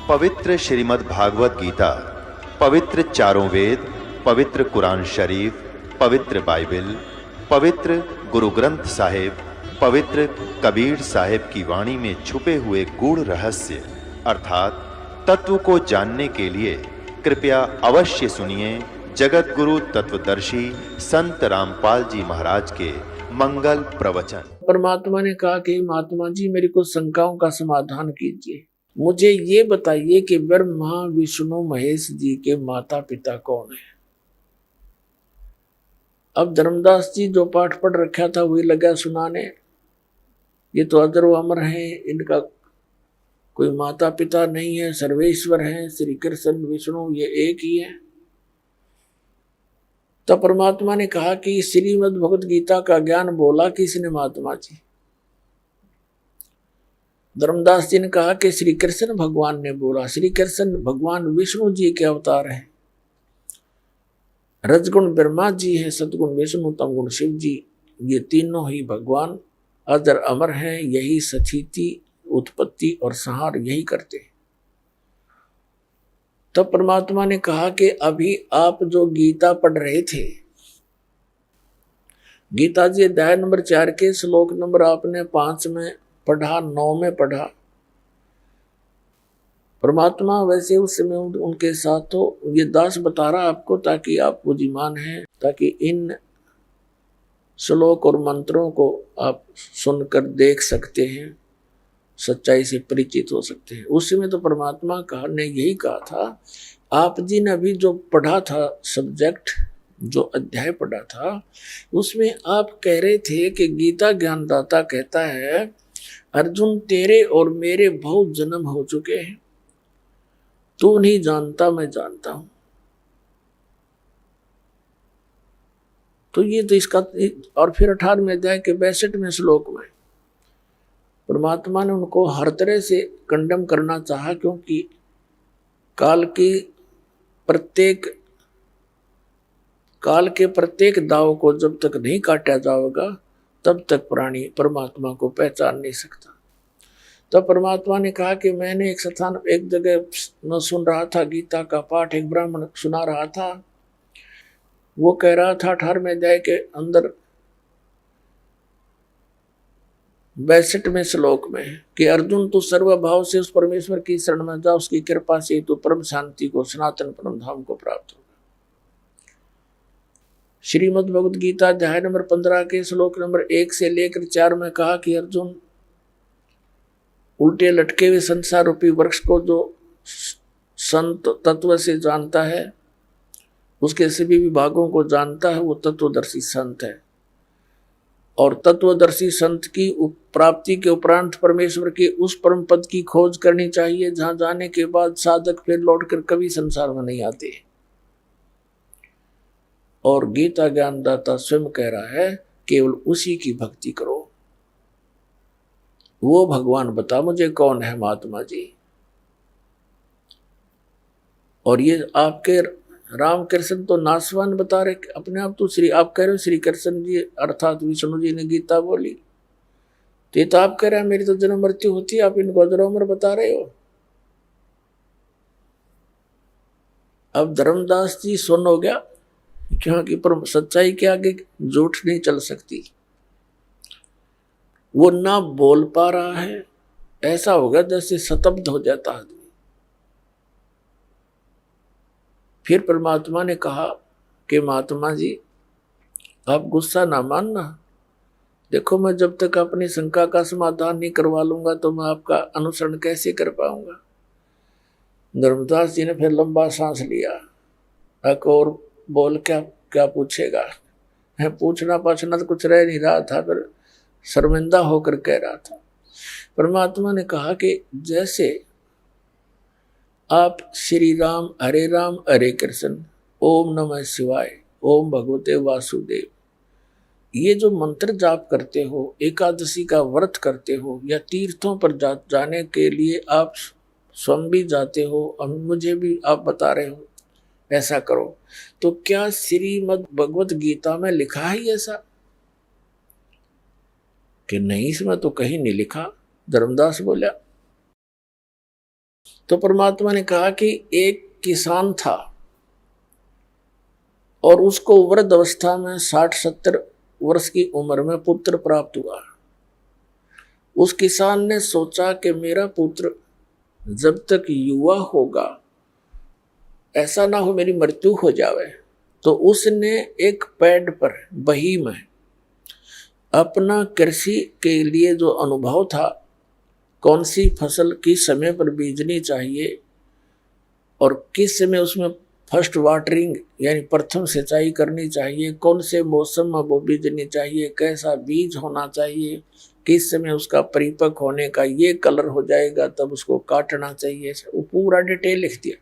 पवित्र श्रीमद् भागवत गीता, पवित्र चारों वेद, पवित्र कुरान शरीफ, पवित्र बाइबल, पवित्र गुरु ग्रंथ साहिब, पवित्र कबीर साहिब की वाणी में छुपे हुए गूढ़ रहस्य अर्थात तत्व को जानने के लिए कृपया अवश्य सुनिए जगत गुरु तत्वदर्शी संत रामपाल जी महाराज के मंगल प्रवचन। परमात्मा ने कहा कि महात्मा जी मेरी कुछ शंकाओं का समाधान कीजिए। मुझे ये बताइए कि ब्रह्मा विष्णु महेश जी के माता पिता कौन है। अब धर्मदास जी जो पाठ पढ़ रखा था वही लगा सुनाने। ये तो अजर व अमर है, इनका कोई माता पिता नहीं है, सर्वेश्वर है, श्री कृष्ण विष्णु ये एक ही है। तो परमात्मा ने कहा कि श्रीमद् भगवत गीता का ज्ञान बोला किसने महात्मा जी। धर्मदास जी ने कहा कि श्री कृष्ण भगवान ने बोला। श्री कृष्ण भगवान विष्णु जी के अवतार हैं। रजगुण ब्रह्मा जी है, सतगुण विष्णु, तमगुण शिव जी। ये तीनों ही भगवान अजर अमर हैं। यही स्थिति उत्पत्ति और संहार यही करते हैं। तब परमात्मा ने कहा कि अभी आप जो गीता पढ़ रहे थे, गीता जी अध्याय नंबर 4 के श्लोक नंबर आपने 5 में पढ़ा, 9 में पढ़ा। परमात्मा वैसे उस समय उनके साथ तो ये दास बता रहा आपको ताकि आप बुद्धिमान हैं, ताकि इन श्लोक और मंत्रों को आप सुनकर देख सकते हैं, सच्चाई से परिचित हो सकते हैं। उस समय तो परमात्मा ने यही कहा था। आप जी ने अभी जो पढ़ा था सब्जेक्ट, जो अध्याय पढ़ा था, उसमें आप कह रहे थे कि गीता ज्ञानदाता कहता है अर्जुन तेरे और मेरे बहुत जन्म हो चुके हैं, तू नहीं जानता मैं जानता हूं। तो ये तो इसका। और फिर 18वें अध्याय के 62वें श्लोक में परमात्मा ने उनको हर तरह से कंडम करना चाहा, क्योंकि काल के प्रत्येक दाव को जब तक नहीं काटा जाएगा तब तक प्राणी परमात्मा को पहचान नहीं सकता। तब परमात्मा ने कहा कि मैंने एक जगह में सुन रहा था गीता का पाठ, एक ब्राह्मण सुना रहा था। वो कह रहा था 18वें अध्याय के अंदर 62वें श्लोक में कि अर्जुन तू सर्वभाव से उस परमेश्वर की शरण में जा, उसकी कृपा से तू परम शांति को, सनातन परम धाम को प्राप्त होगा। श्रीमद् भगवत गीता अध्याय नंबर 15 के श्लोक नंबर 1 से लेकर 4 में कहा कि अर्जुन उल्टे लटके हुए संसार रूपी वृक्ष को जो संत तत्व से जानता है, उसके सभी विभागों को जानता है, वो तत्वदर्शी संत है। और तत्वदर्शी संत की प्राप्ति के उपरांत परमेश्वर के उस परम पद की खोज करनी चाहिए जहां जाने के बाद साधक फिर लौटकर कभी संसार में नहीं आते। और गीता ज्ञानदाता स्वयं कह रहा है केवल उसी की भक्ति करो। वो भगवान बता मुझे कौन है महात्मा जी। और ये आपके रामकृष्ण तो नासवान बता रहे अपने आप। तो आप कह रहे हो श्री कृष्ण जी अर्थात विष्णु जी ने गीता बोली, तो आप कह रहे हैं मेरी तो जन्म मृत्यु होती है, आप इनको अजर अमर बता रहे हो। अब धर्मदास जी सुन हो गया, क्योंकि पर सच्चाई के आगे झूठ नहीं चल सकती। वो ना बोल पा रहा है, ऐसा होगा जैसे शतब्द हो जाता आदमी। फिर परमात्मा ने कहा कि महात्मा जी आप गुस्सा ना मानना। देखो मैं जब तक अपनी शंका का समाधान नहीं करवा लूंगा तो मैं आपका अनुसरण कैसे कर पाऊंगा। धर्मदास जी ने फिर लंबा सांस लिया। और बोल क्या पूछेगा। पूछना पाछना तो कुछ रह नहीं रहा था, पर शर्मिंदा होकर कह रहा था। परमात्मा ने कहा कि जैसे आप श्री राम हरे कृष्ण, ओम नमः शिवाय, ओम भगवते वासुदेव, ये जो मंत्र जाप करते हो, एकादशी का व्रत करते हो, या तीर्थों पर जाने के लिए आप स्वयं भी जाते हो और मुझे भी आप बता रहे हो ऐसा करो, तो क्या श्रीमद् भगवत गीता में लिखा है ऐसा कि नहीं? इसमें तो कहीं नहीं लिखा। धर्मदास बोला तो परमात्मा ने कहा कि एक किसान था और उसको वृद्ध अवस्था में 60-70 वर्ष की उम्र में पुत्र प्राप्त हुआ। उस किसान ने सोचा कि मेरा पुत्र जब तक युवा होगा, ऐसा ना हो मेरी मृत्यु हो जावे, तो उसने एक पैड पर बही में अपना कृषि के लिए जो अनुभव था, कौन सी फसल किस समय पर बीजनी चाहिए और किस समय उसमें फर्स्ट वाटरिंग यानी प्रथम सिंचाई करनी चाहिए, कौन से मौसम में वो बीजनी चाहिए, कैसा बीज होना चाहिए, किस समय उसका परिपक्व होने का ये कलर हो जाएगा तब उसको काटना चाहिए, वो पूरा डिटेल लिख दिया।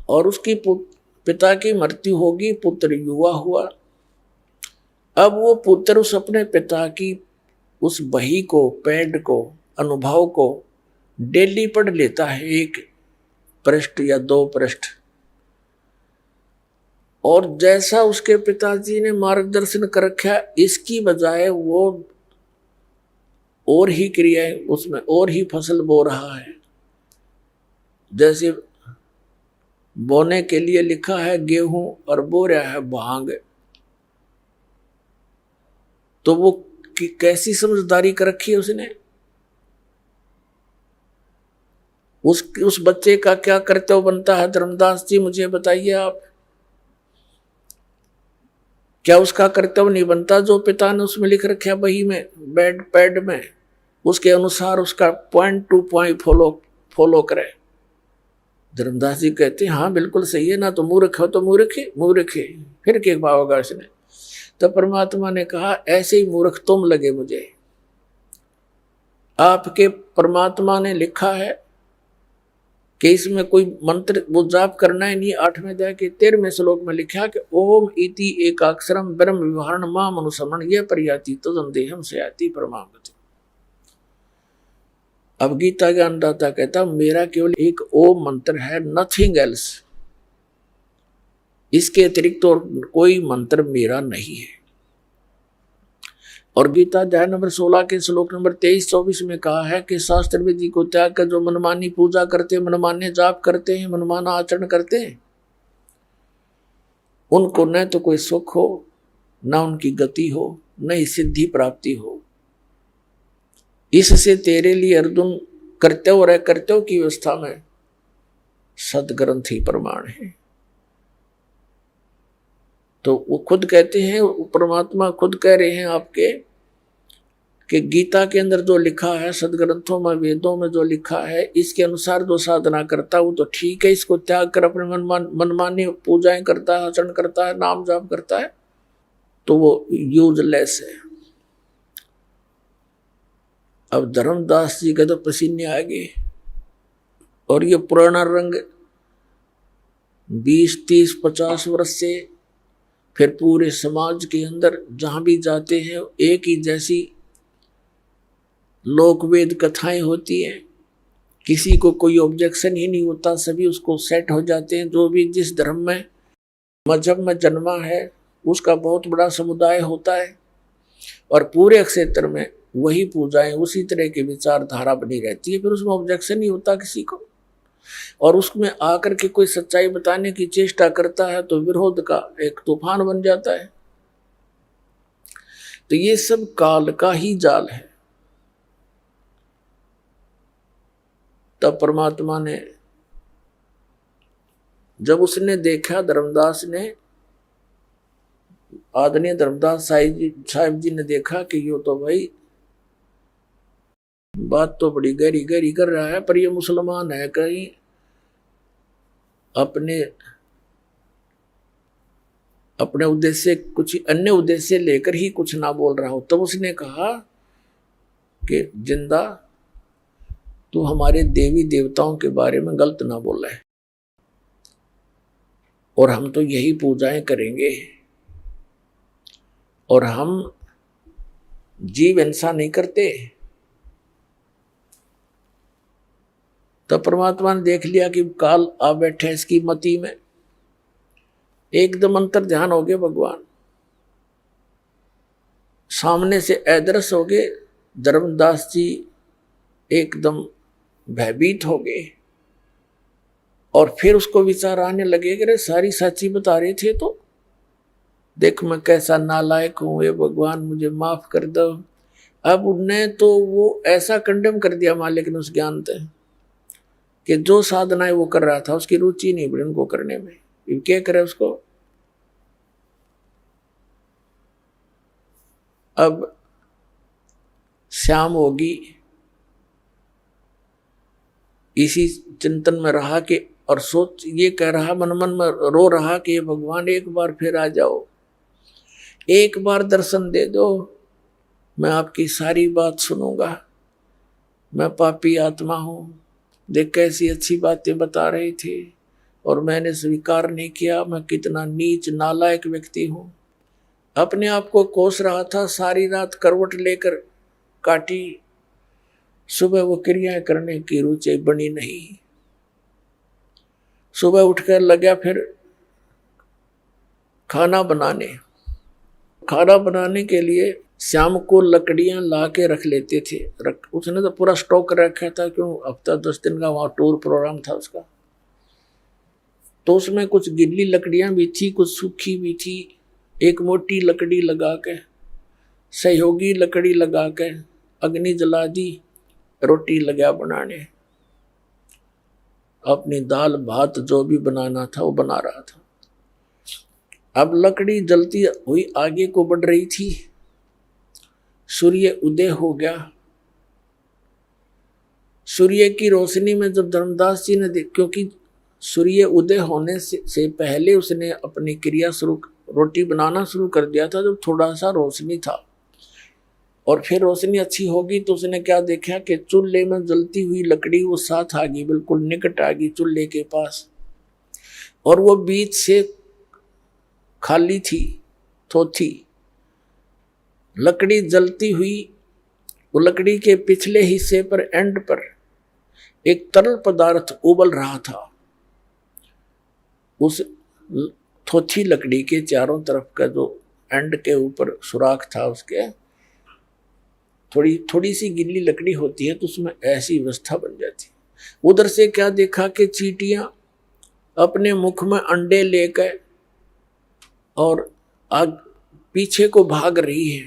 और उसकी पिता की मृत्यु होगी, पुत्र युवा हुआ। अब वो पुत्र उस अपने पिता की उस बही को, पैड को, अनुभव को डेली पढ़ लेता है, 1 पृष्ठ या 2 पृष्ठ। और जैसा उसके पिताजी ने मार्गदर्शन कर रखा, इसकी बजाय वो और ही क्रियाएं, उसमें और ही फसल बो रहा है। जैसे बोने के लिए लिखा है गेहूं और बो रहा है भांग, तो वो कैसी समझदारी कर रखी है उसने। उस बच्चे का क्या कर्तव्य बनता है धर्मदास जी, मुझे बताइए आप। क्या उसका कर्तव्य नहीं बनता जो पिता ने उसमें लिख रखा है बही में, बेड पैड में, उसके अनुसार उसका पॉइंट टू पॉइंट फॉलो करे। धर्मदास जी कहते हैं हाँ बिल्कुल सही है ना, तो मूर्ख हो तो मूर्ख है, फिर क्या पाओगा उसने। तो परमात्मा ने कहा ऐसे ही मूर्ख तुम लगे मुझे। आपके परमात्मा ने लिखा है कि इसमें कोई मंत्र वो जाप करना ही नहीं। 8वें अध्याय के 13वें श्लोक में लिखा कि ओम इति एकाक्षरम ब्रह्म विवरण माम अनुसमण ये परियाति तदंदेहम से आती परमागति। अब गीता ज्ञानदाता कहता मेरा केवल एक ओम मंत्र है, नथिंग एल्स, इसके अतिरिक्त तो कोई मंत्र मेरा नहीं है। और गीता अध्याय नंबर 16 के श्लोक नंबर 23-24 में कहा है कि शास्त्र विधि को त्याग कर जो मनमानी पूजा करते हैं, मनमाने जाप करते हैं, मनमाना आचरण करते हैं, उनको न तो कोई सुख हो, न उनकी गति हो, न ही सिद्धि प्राप्ति हो। इससे तेरे लिए अर्जुन कर्तव्य और अकर्तव्य की व्यवस्था में सदग्रंथ ही प्रमाण है। तो वो खुद कहते हैं, परमात्मा खुद कह रहे हैं आपके कि गीता के अंदर जो लिखा है, सदग्रंथों में, वेदों में जो लिखा है, इसके अनुसार जो साधना करता है वो तो ठीक है। इसको त्याग कर अपने मनमानी पूजाएं करता है, आचरण करता है, नाम जाप करता है, तो वो यूजलेस है। अब धर्मदास जी के तो पसीने आ गए। और ये पुराना रंग 20, 30, 50 वर्ष से फिर पूरे समाज के अंदर जहां भी जाते हैं एक ही जैसी लोकवेद कथाएं होती हैं, किसी को कोई ऑब्जेक्शन ही नहीं होता, सभी उसको सेट हो जाते हैं। जो भी जिस धर्म में, मजहब में जन्मा है उसका बहुत बड़ा समुदाय होता है और पूरे क्षेत्र में वही पूजाएं, उसी तरह की विचारधारा बनी रहती है, फिर उसमें ऑब्जेक्शन नहीं होता किसी को। और उसमें आकर के कोई सच्चाई बताने की चेष्टा करता है तो विरोध का एक तूफान बन जाता है। तो ये सब काल का ही जाल है। तब परमात्मा ने, जब उसने देखा, धर्मदास ने, आदरणीय धर्मदास साहिब जी ने देखा कि यो तो भाई बात तो बड़ी गहरी गहरी कर रहा है, पर ये मुसलमान है, कहीं अपने उद्देश्य कुछ अन्य उद्देश्य लेकर ही कुछ ना बोल रहा हो। तब उसने कहा कि जिंदा तू हमारे देवी देवताओं के बारे में गलत ना बोला है, और हम तो यही पूजाएं करेंगे, और हम जीव हिंसा नहीं करते। तब परमात्मा ने देख लिया कि काल आ बैठे इसकी मति में, एकदम अंतर ध्यान हो गए भगवान, सामने से अदृश्य हो गए। धर्मदास जी एकदम भयभीत हो गए और फिर उसको विचार आने लगे कि अरे सारी सच्ची बता रहे थे तो देख मैं कैसा नालायक हूं, ये भगवान मुझे माफ कर दो। अब उनने तो वो ऐसा कंडेम कर दिया मालिक ने उस ज्ञान से कि जो साधनाएं वो कर रहा था उसकी रुचि नहीं बड़ी उनको करने में, क्या करे उसको। अब शाम होगी, इसी चिंतन में रहा कि और सोच ये कह रहा मन मन में रो रहा कि भगवान एक बार फिर आ जाओ, एक बार दर्शन दे दो, मैं आपकी सारी बात सुनूंगा। मैं पापी आत्मा हूं, देख कैसी अच्छी बातें बता रहे थे और मैंने स्वीकार नहीं किया, मैं कितना नीच नालायक व्यक्ति हूं। अपने आप को कोस रहा था, सारी रात करवट लेकर काटी, सुबह वो क्रियाएं करने की रुचि बनी नहीं। सुबह उठकर लगा फिर खाना बनाने के लिए शाम को लकड़ियां ला के रख लेते थे। उसने तो पूरा स्टॉक रखा था, क्यों हफ्ता 10 दिन का वहां टूर प्रोग्राम था उसका। तो उसमें कुछ गिल्ली लकड़ियां भी थी, कुछ सूखी भी थी। एक मोटी लकड़ी लगा के, सहयोगी लकड़ी लगा के अग्नि जला दी, रोटी लगा बनाने। अपनी दाल भात जो भी बनाना था वो बना रहा था। अब लकड़ी जलती हुई आगे को बढ़ रही थी, सूर्य उदय हो गया। सूर्य की रोशनी में जब धर्मदास जी ने क्योंकि सूर्य उदय होने से पहले उसने अपनी क्रिया रोटी बनाना शुरू कर दिया था, जब थोड़ा सा रोशनी था। और फिर रोशनी अच्छी होगी तो उसने क्या देखा कि चूल्हे में जलती हुई लकड़ी वो साथ आ गई, बिल्कुल निकट आ गई चूल्हे के पास, और वो बीच से खाली थी, थोथी लकड़ी जलती हुई। वो लकड़ी के पिछले हिस्से पर एंड पर एक तरल पदार्थ उबल रहा था। उस थोथी लकड़ी के चारों तरफ का जो एंड के ऊपर सुराख था, उसके थोड़ी सी गिल्ली लकड़ी होती है तो उसमें ऐसी अवस्था बन जाती। उधर से क्या देखा कि चींटियां अपने मुख में अंडे लेकर और आग पीछे को भाग रही है,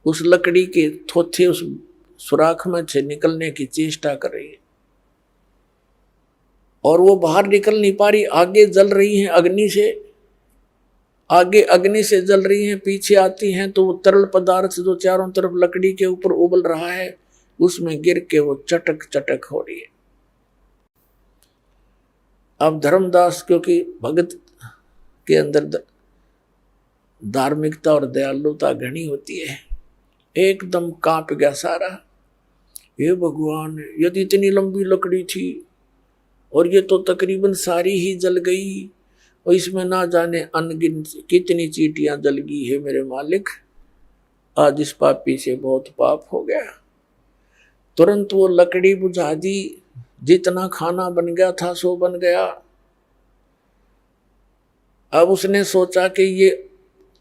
उस लकड़ी के थोथे उस सुराख में से निकलने की चेष्टा कर रही है। और वो बाहर निकल नहीं पा रही, आगे जल रही हैं अग्नि से, आगे अग्नि से जल रही हैं, पीछे आती हैं तो वो तरल पदार्थ जो चारों तरफ लकड़ी के ऊपर उबल रहा है उसमें गिर के वो चटक चटक हो रही है। अब धर्मदास क्योंकि भगत के अंदर धार्मिकता और दयालुता घनी होती है, एकदम कांप गया सारा। ये भगवान, यदि इतनी लंबी लकड़ी थी और ये तो तकरीबन सारी ही जल गई, और इसमें ना जाने अनगिनत कितनी चींटियां जल गई है मेरे मालिक, आज इस पापी से बहुत पाप हो गया। तुरंत वो लकड़ी बुझा दी, जितना खाना बन गया था सो बन गया। अब उसने सोचा कि ये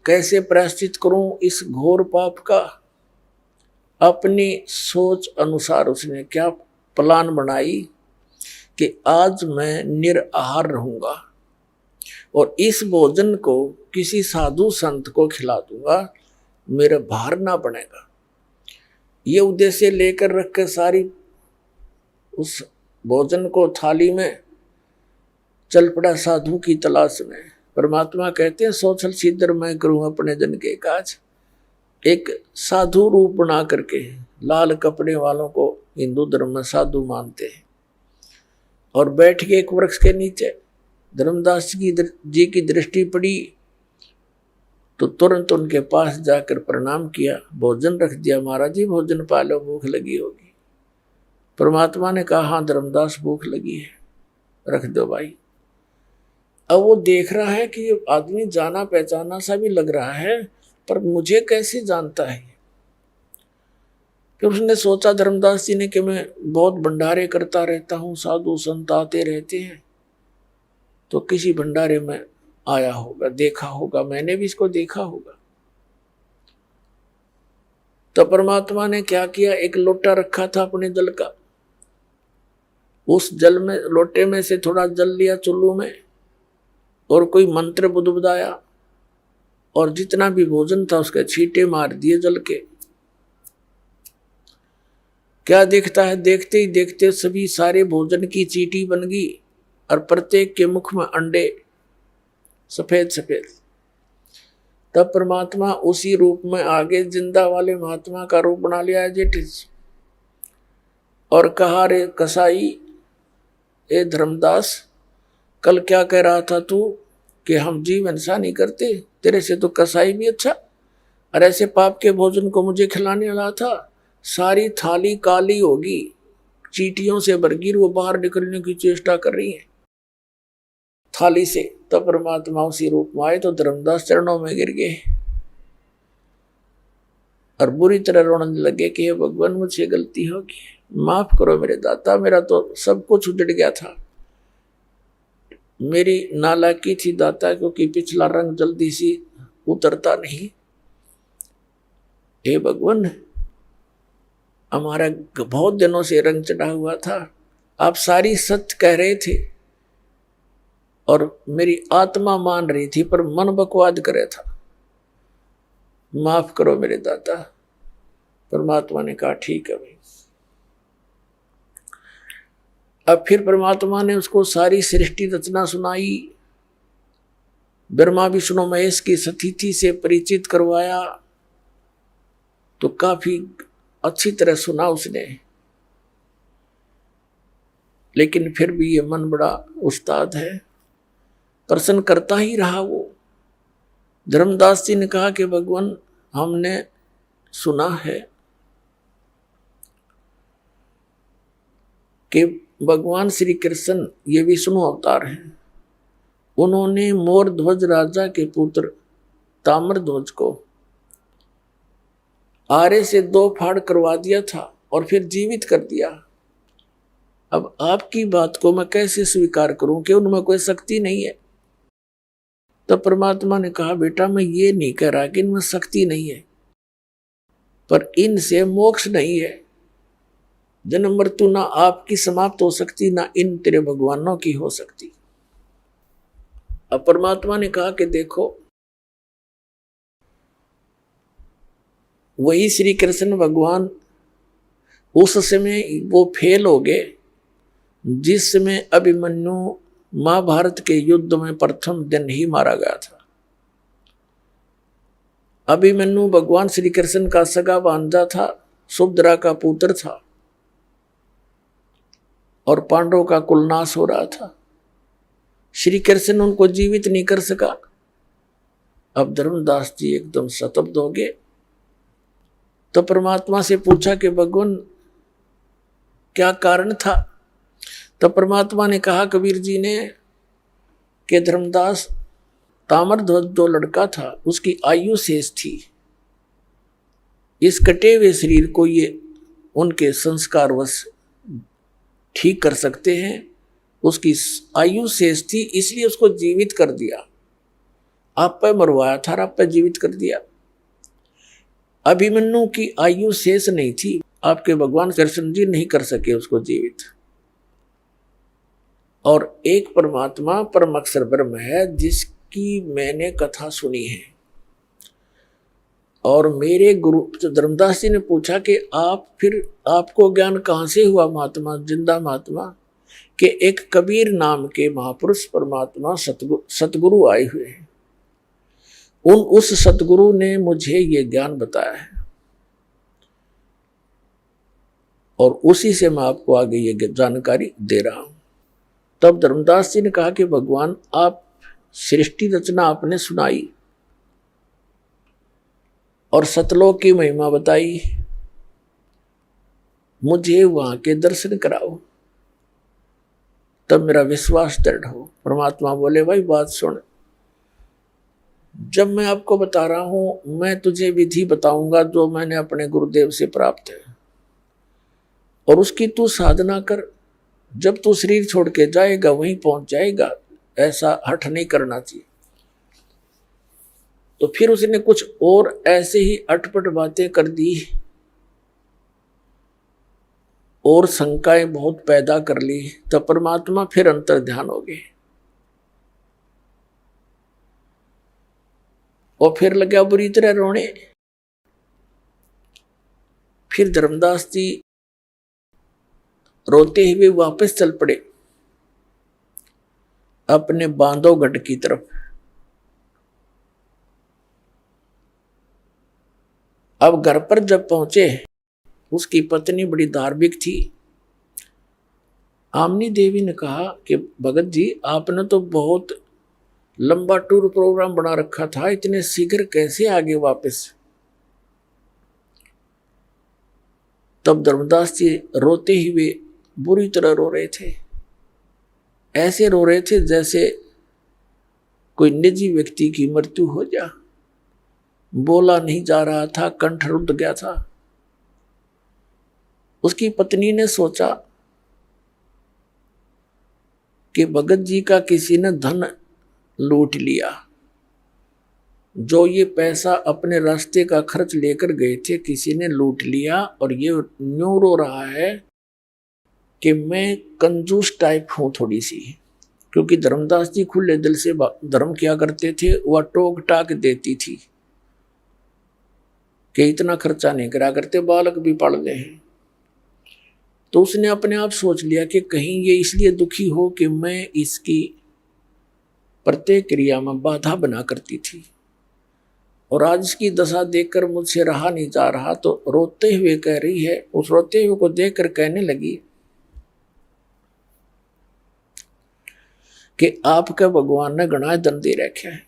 कैसे प्रायश्चित करूं इस घोर पाप का। अपनी सोच अनुसार उसने क्या प्लान बनाई कि आज मैं निराहार रहूंगा और इस भोजन को किसी साधु संत को खिला दूंगा, मेरा भार ना बनेगा। ये उद्देश्य लेकर रख कर सारी उस भोजन को थाली में चल पड़ा साधु की तलाश में। परमात्मा कहते हैं सोचल छिद्र मैं करूं अपने जन के काज। एक साधु रूप बना करके, लाल कपड़े वालों को हिंदू धर्म में साधु मानते हैं, और बैठ के एक वृक्ष के नीचे धर्मदास जी की दृष्टि पड़ी तो तुरंत उनके पास जाकर प्रणाम किया, भोजन रख दिया। महाराज जी भोजन पा लो, भूख लगी होगी। परमात्मा ने कहा हाँ धर्मदास भूख लगी है, रख दो भाई। अब वो देख रहा है कि ये आदमी जाना पहचाना सा भी लग रहा है, पर मुझे कैसे जानता है। फिर उसने सोचा धर्मदास जी ने कि मैं बहुत भंडारे करता रहता हूँ, साधु संत आते रहते हैं, तो किसी भंडारे में आया होगा, देखा होगा, मैंने भी इसको देखा होगा। तो परमात्मा ने क्या किया, एक लोटा रखा था अपने जल का, उस जल में, लोटे में से थोड़ा जल लिया चुल्लू में और कोई मंत्र बुदबुदाया और जितना भी भोजन था उसके छींटे मार दिए जल के। क्या दिखता है, देखते ही देखते सभी सारे भोजन की चींटी बन गई और प्रत्येक के मुख में अंडे सफेद सफेद। तब परमात्मा उसी रूप में आगे जिंदा वाले महात्मा का रूप बना लिया है जेठिस, और कहा, रे कसाई, ए धर्मदास, कल क्या कह रहा था तू कि हम जीव हिंसा नहीं करते, तेरे से तो कसाई भी अच्छा, और ऐसे पाप के भोजन को मुझे खिलाने वाला था। सारी थाली काली होगी, चींटियों से भरगी, वो बाहर निकलने की चेष्टा कर रही है थाली से। तब परमात्मा उसी रूप में आए तो धर्मदास चरणों में गिर गए और बुरी तरह रोने लगे कि हे भगवान, मुझसे गलती होगी, माफ करो मेरे दाता, मेरा तो सब कुछ उजड़ गया था, मेरी नालायकी थी दाता, क्योंकि पिछला रंग जल्दी सी उतरता नहीं। हे भगवान, हमारा बहुत दिनों से रंग चढ़ा हुआ था, आप सारी सत्य कह रहे थे और मेरी आत्मा मान रही थी, पर मन बकवाद करे था, माफ करो मेरे दाता। परमात्मा ने कहा ठीक है भाई। अब फिर परमात्मा ने उसको सारी सृष्टि रचना सुनाई, ब्रह्मा विष्णु महेश की सतिथि से परिचित करवाया, तो काफी अच्छी तरह सुना उसने। लेकिन फिर भी ये मन बड़ा उस्ताद है, प्रश्न करता ही रहा वो। धर्मदास जी ने कहा कि भगवान, हमने सुना है कि भगवान श्री कृष्ण ये विष्णु अवतार हैं, उन्होंने मोर ध्वज राजा के पुत्र ताम्र ध्वज को आरे से 2 फाड़ करवा दिया था और फिर जीवित कर दिया। अब आपकी बात को मैं कैसे स्वीकार करूं कि उनमें कोई शक्ति नहीं है? तो परमात्मा ने कहा, बेटा, मैं ये नहीं कह रहा कि इनमें शक्ति नहीं है, पर इनसे मोक्ष नहीं है, जन्म मृत्यु ना आपकी समाप्त हो सकती, ना इन तेरे भगवानों की हो सकती। अब परमात्मा ने कहा कि देखो, वही श्री कृष्ण भगवान उस समय वो फेल हो गए जिस समय अभिमन्यु महाभारत के युद्ध में प्रथम दिन ही मारा गया था। अभिमन्यु भगवान श्री कृष्ण का सगा भांजा था, सुभद्रा का पुत्र था, और पांडवों का कुलनाश हो रहा था। श्री कृष्ण उनको जीवित नहीं कर सका। अब धर्मदास जी एकदम स्तब्ध हो गए। तो परमात्मा से पूछा कि भगवान, क्या कारण था? तो परमात्मा ने कहा कबीर जी ने कि धर्मदास, ताम्रध्वज जो लड़का था उसकी आयु शेष थी, इस कटे हुए शरीर को ये उनके संस्कारवश ठीक कर सकते हैं, उसकी आयु शेष थी, इसलिए उसको जीवित कर दिया। आप पे मरवाया था, आप पे जीवित कर दिया। अभिमन्यु की आयु शेष नहीं थी, आपके भगवान कृष्ण जी नहीं कर सके उसको जीवित। और एक परमात्मा परम अक्षर ब्रह्म है जिसकी मैंने कथा सुनी है। और मेरे गुरु धर्मदास जी ने पूछा कि आप फिर आपको ज्ञान कहाँ से हुआ महात्मा, जिंदा महात्मा, कि एक कबीर नाम के महापुरुष परमात्मा सतगुरु आए हुए हैं, उस सतगुरु ने मुझे ये ज्ञान बताया है और उसी से मैं आपको आगे ये जानकारी दे रहा हूं। तब धर्मदास जी ने कहा कि भगवान, आप सृष्टि रचना आपने सुनाई और सतलोक की महिमा बताई, मुझे वहां के दर्शन कराओ, तब मेरा विश्वास दृढ़ हो। परमात्मा बोले, भाई बात सुन, जब मैं आपको बता रहा हूं, मैं तुझे विधि बताऊंगा जो मैंने अपने गुरुदेव से प्राप्त है, और उसकी तू साधना कर। जब तू शरीर छोड़ के जाएगा वहीं पहुंच जाएगा, ऐसा हठ नहीं करना चाहिए। तो फिर उसने कुछ और ऐसे ही अटपट बातें कर दी और शंकाएं बहुत पैदा कर ली, तो परमात्मा फिर अंतर ध्यान हो गए और फिर लगा बुरी तरह रोने। फिर धर्मदास जी रोते हुए वापस चल पड़े अपने बांधवगढ़ की तरफ। अब घर पर जब पहुंचे, उसकी पत्नी बड़ी धार्मिक थी। आमनी देवी ने कहा कि भगत जी, आपने तो बहुत लंबा टूर प्रोग्राम बना रखा था, इतने शीघ्र कैसे आगे वापस? तब धर्मदास जी रोते हुए बुरी तरह रो रहे थे। ऐसे रो रहे थे जैसे कोई निजी व्यक्ति की मृत्यु हो जा। बोला नहीं जा रहा था, कंठ रुंध गया था। उसकी पत्नी ने सोचा कि भगत जी का किसी ने धन लूट लिया। जो ये पैसा अपने रास्ते का खर्च लेकर गए थे, किसी ने लूट लिया और ये न्यू रो रहा है कि मैं कंजूस टाइप हूं थोड़ी सी। क्योंकि धर्मदास जी खुले दिल से धर्म किया करते थे, वह टोक टाक देती थी कि इतना खर्चा नहीं करा करते, बालक भी पढ़ गए हैं। तो उसने अपने आप सोच लिया कि कहीं ये इसलिए दुखी हो कि मैं इसकी प्रत्येक क्रिया में बाधा बना करती थी, और आज इसकी दशा देखकर मुझसे रहा नहीं जा रहा। तो रोते हुए कह रही है, उस रोते हुए को देखकर कहने लगी कि आपके भगवान ने घना धन दे रखा है,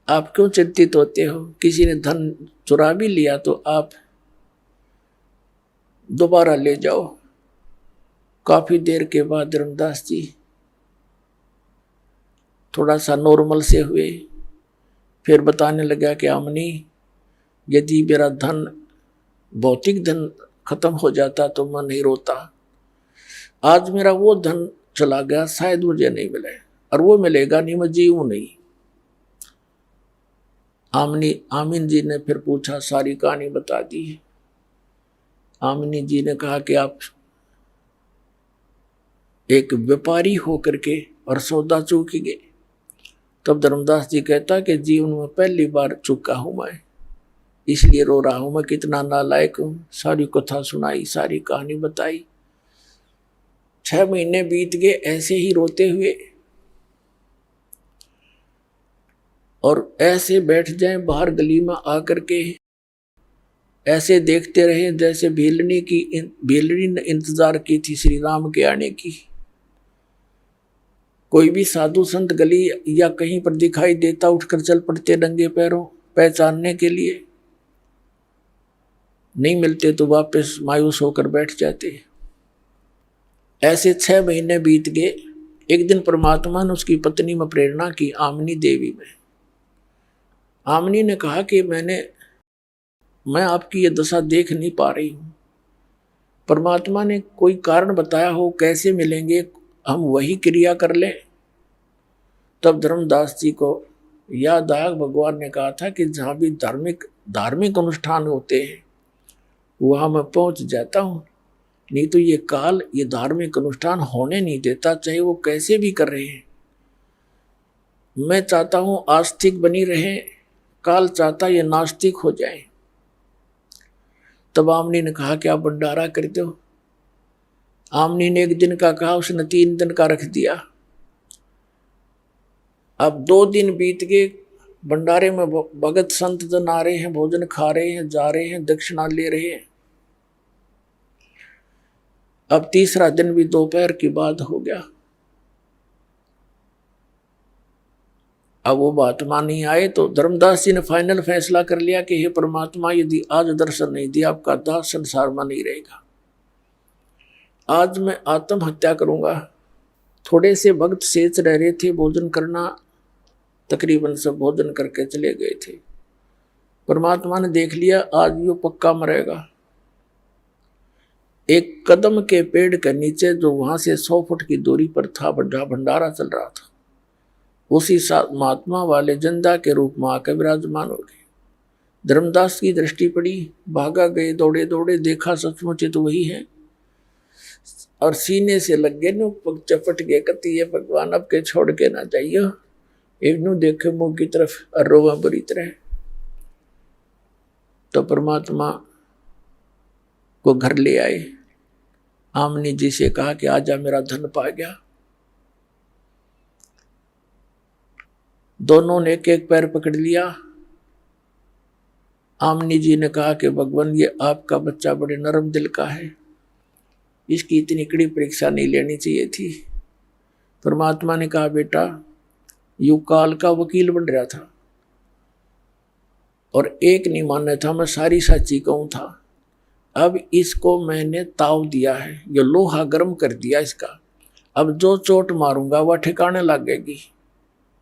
आप क्यों चिंतित होते हो? किसी ने धन चुरा भी लिया तो आप दोबारा ले जाओ। काफी देर के बाद धर्मदास जी थोड़ा सा नॉर्मल से हुए। फिर बताने लगा कि आमनी, यदि मेरा धन, भौतिक धन खत्म हो जाता तो मैं नहीं रोता। आज मेरा वो धन चला गया, शायद मुझे नहीं मिले, और वो मिलेगा नहीं, मैं जीऊं नहीं। आमीन जी ने फिर पूछा, सारी कहानी बता दी। आमिनी जी ने कहा कि आप एक व्यापारी होकर के और सौदा चूक गए। तब धर्मदास जी कहता कि जीवन में पहली बार चुका हूं मैं, इसलिए रो रहा हूं, मैं कितना नालायक हूं। सारी कथा सुनाई, सारी कहानी बताई। 6 महीने बीत गए ऐसे ही रोते हुए, और ऐसे बैठ जाए बाहर गली में आकर के, ऐसे देखते रहे जैसे भेलनी ने इंतजार की थी श्री राम के आने की। कोई भी साधु संत गली या कहीं पर दिखाई देता, उठकर चल पड़ते नंगे पैरों पहचानने के लिए। नहीं मिलते तो वापस मायूस होकर बैठ जाते। ऐसे 6 महीने बीत गए। एक दिन परमात्मा ने उसकी पत्नी में प्रेरणा की, आमनी देवी में। आमनी ने कहा कि मैं आपकी ये दशा देख नहीं पा रही हूं। परमात्मा ने कोई कारण बताया हो, कैसे मिलेंगे, हम वही क्रिया कर लें। तब धर्मदास जी को याद आया, भगवान ने कहा था कि जहां भी धार्मिक अनुष्ठान होते हैं वहां मैं पहुंच जाता हूं, नहीं तो ये काल ये धार्मिक अनुष्ठान होने नहीं देता, चाहे वो कैसे भी कर रहे हैं। मैं चाहता हूं आस्तिक बनी रहे, काल चाहता ये नास्तिक हो जाए। तब आमनी ने कहा कि आप भंडारा कर दो। आमनी ने 1 दिन का कहा, उसने 3 दिन का रख दिया। अब 2 दिन बीत गए, भंडारे में भगत संत जन आ रहे हैं, भोजन खा रहे हैं, जा रहे हैं, दक्षिणा ले रहे हैं। अब तीसरा दिन भी दोपहर की बात हो गया। अब वो महात्मा नहीं आए तो धर्मदास जी ने फाइनल फैसला कर लिया कि हे परमात्मा, यदि आज दर्शन नहीं दिया, आपका दास संसार में नहीं रहेगा। आज मैं आत्महत्या करूंगा। थोड़े से भक्त शेष रह रहे थे भोजन करना, तकरीबन सब भोजन करके चले गए थे। परमात्मा ने देख लिया आज यो पक्का मरेगा। एक कदम के पेड़ के नीचे, जो वहां से 100 फुट की दूरी पर था, बड़ा भंडारा चल रहा था। उसी साथ महात्मा वाले जंदा के रूप में आकर विराजमान हो गए। धर्मदास की दृष्टि पड़ी, भागा गए, दौड़े दौड़े, देखा सचमुच तो वही है, और सीने से लग गए नु, पग चपट गए, कती है भगवान अब के छोड़ के ना जाइयो। एक नु देखे मुंह की तरफ और रोवा बुरी तरह। तो परमात्मा को घर ले आए, आमनी जी से कहा कि आजा मेरा धन पा गया। दोनों ने एक एक पैर पकड़ लिया। आमनी जी ने कहा कि भगवान ये आपका बच्चा बड़े नरम दिल का है, इसकी इतनी कड़ी परीक्षा नहीं लेनी चाहिए थी। परमात्मा ने कहा बेटा यू काल का वकील बन रहा था और एक नहीं मानना था, मैं सारी सच्ची कहूं था। अब इसको मैंने ताव दिया है, ये लोहा गर्म कर दिया इसका, अब जो चोट मारूंगा वह ठिकाने लगेगी,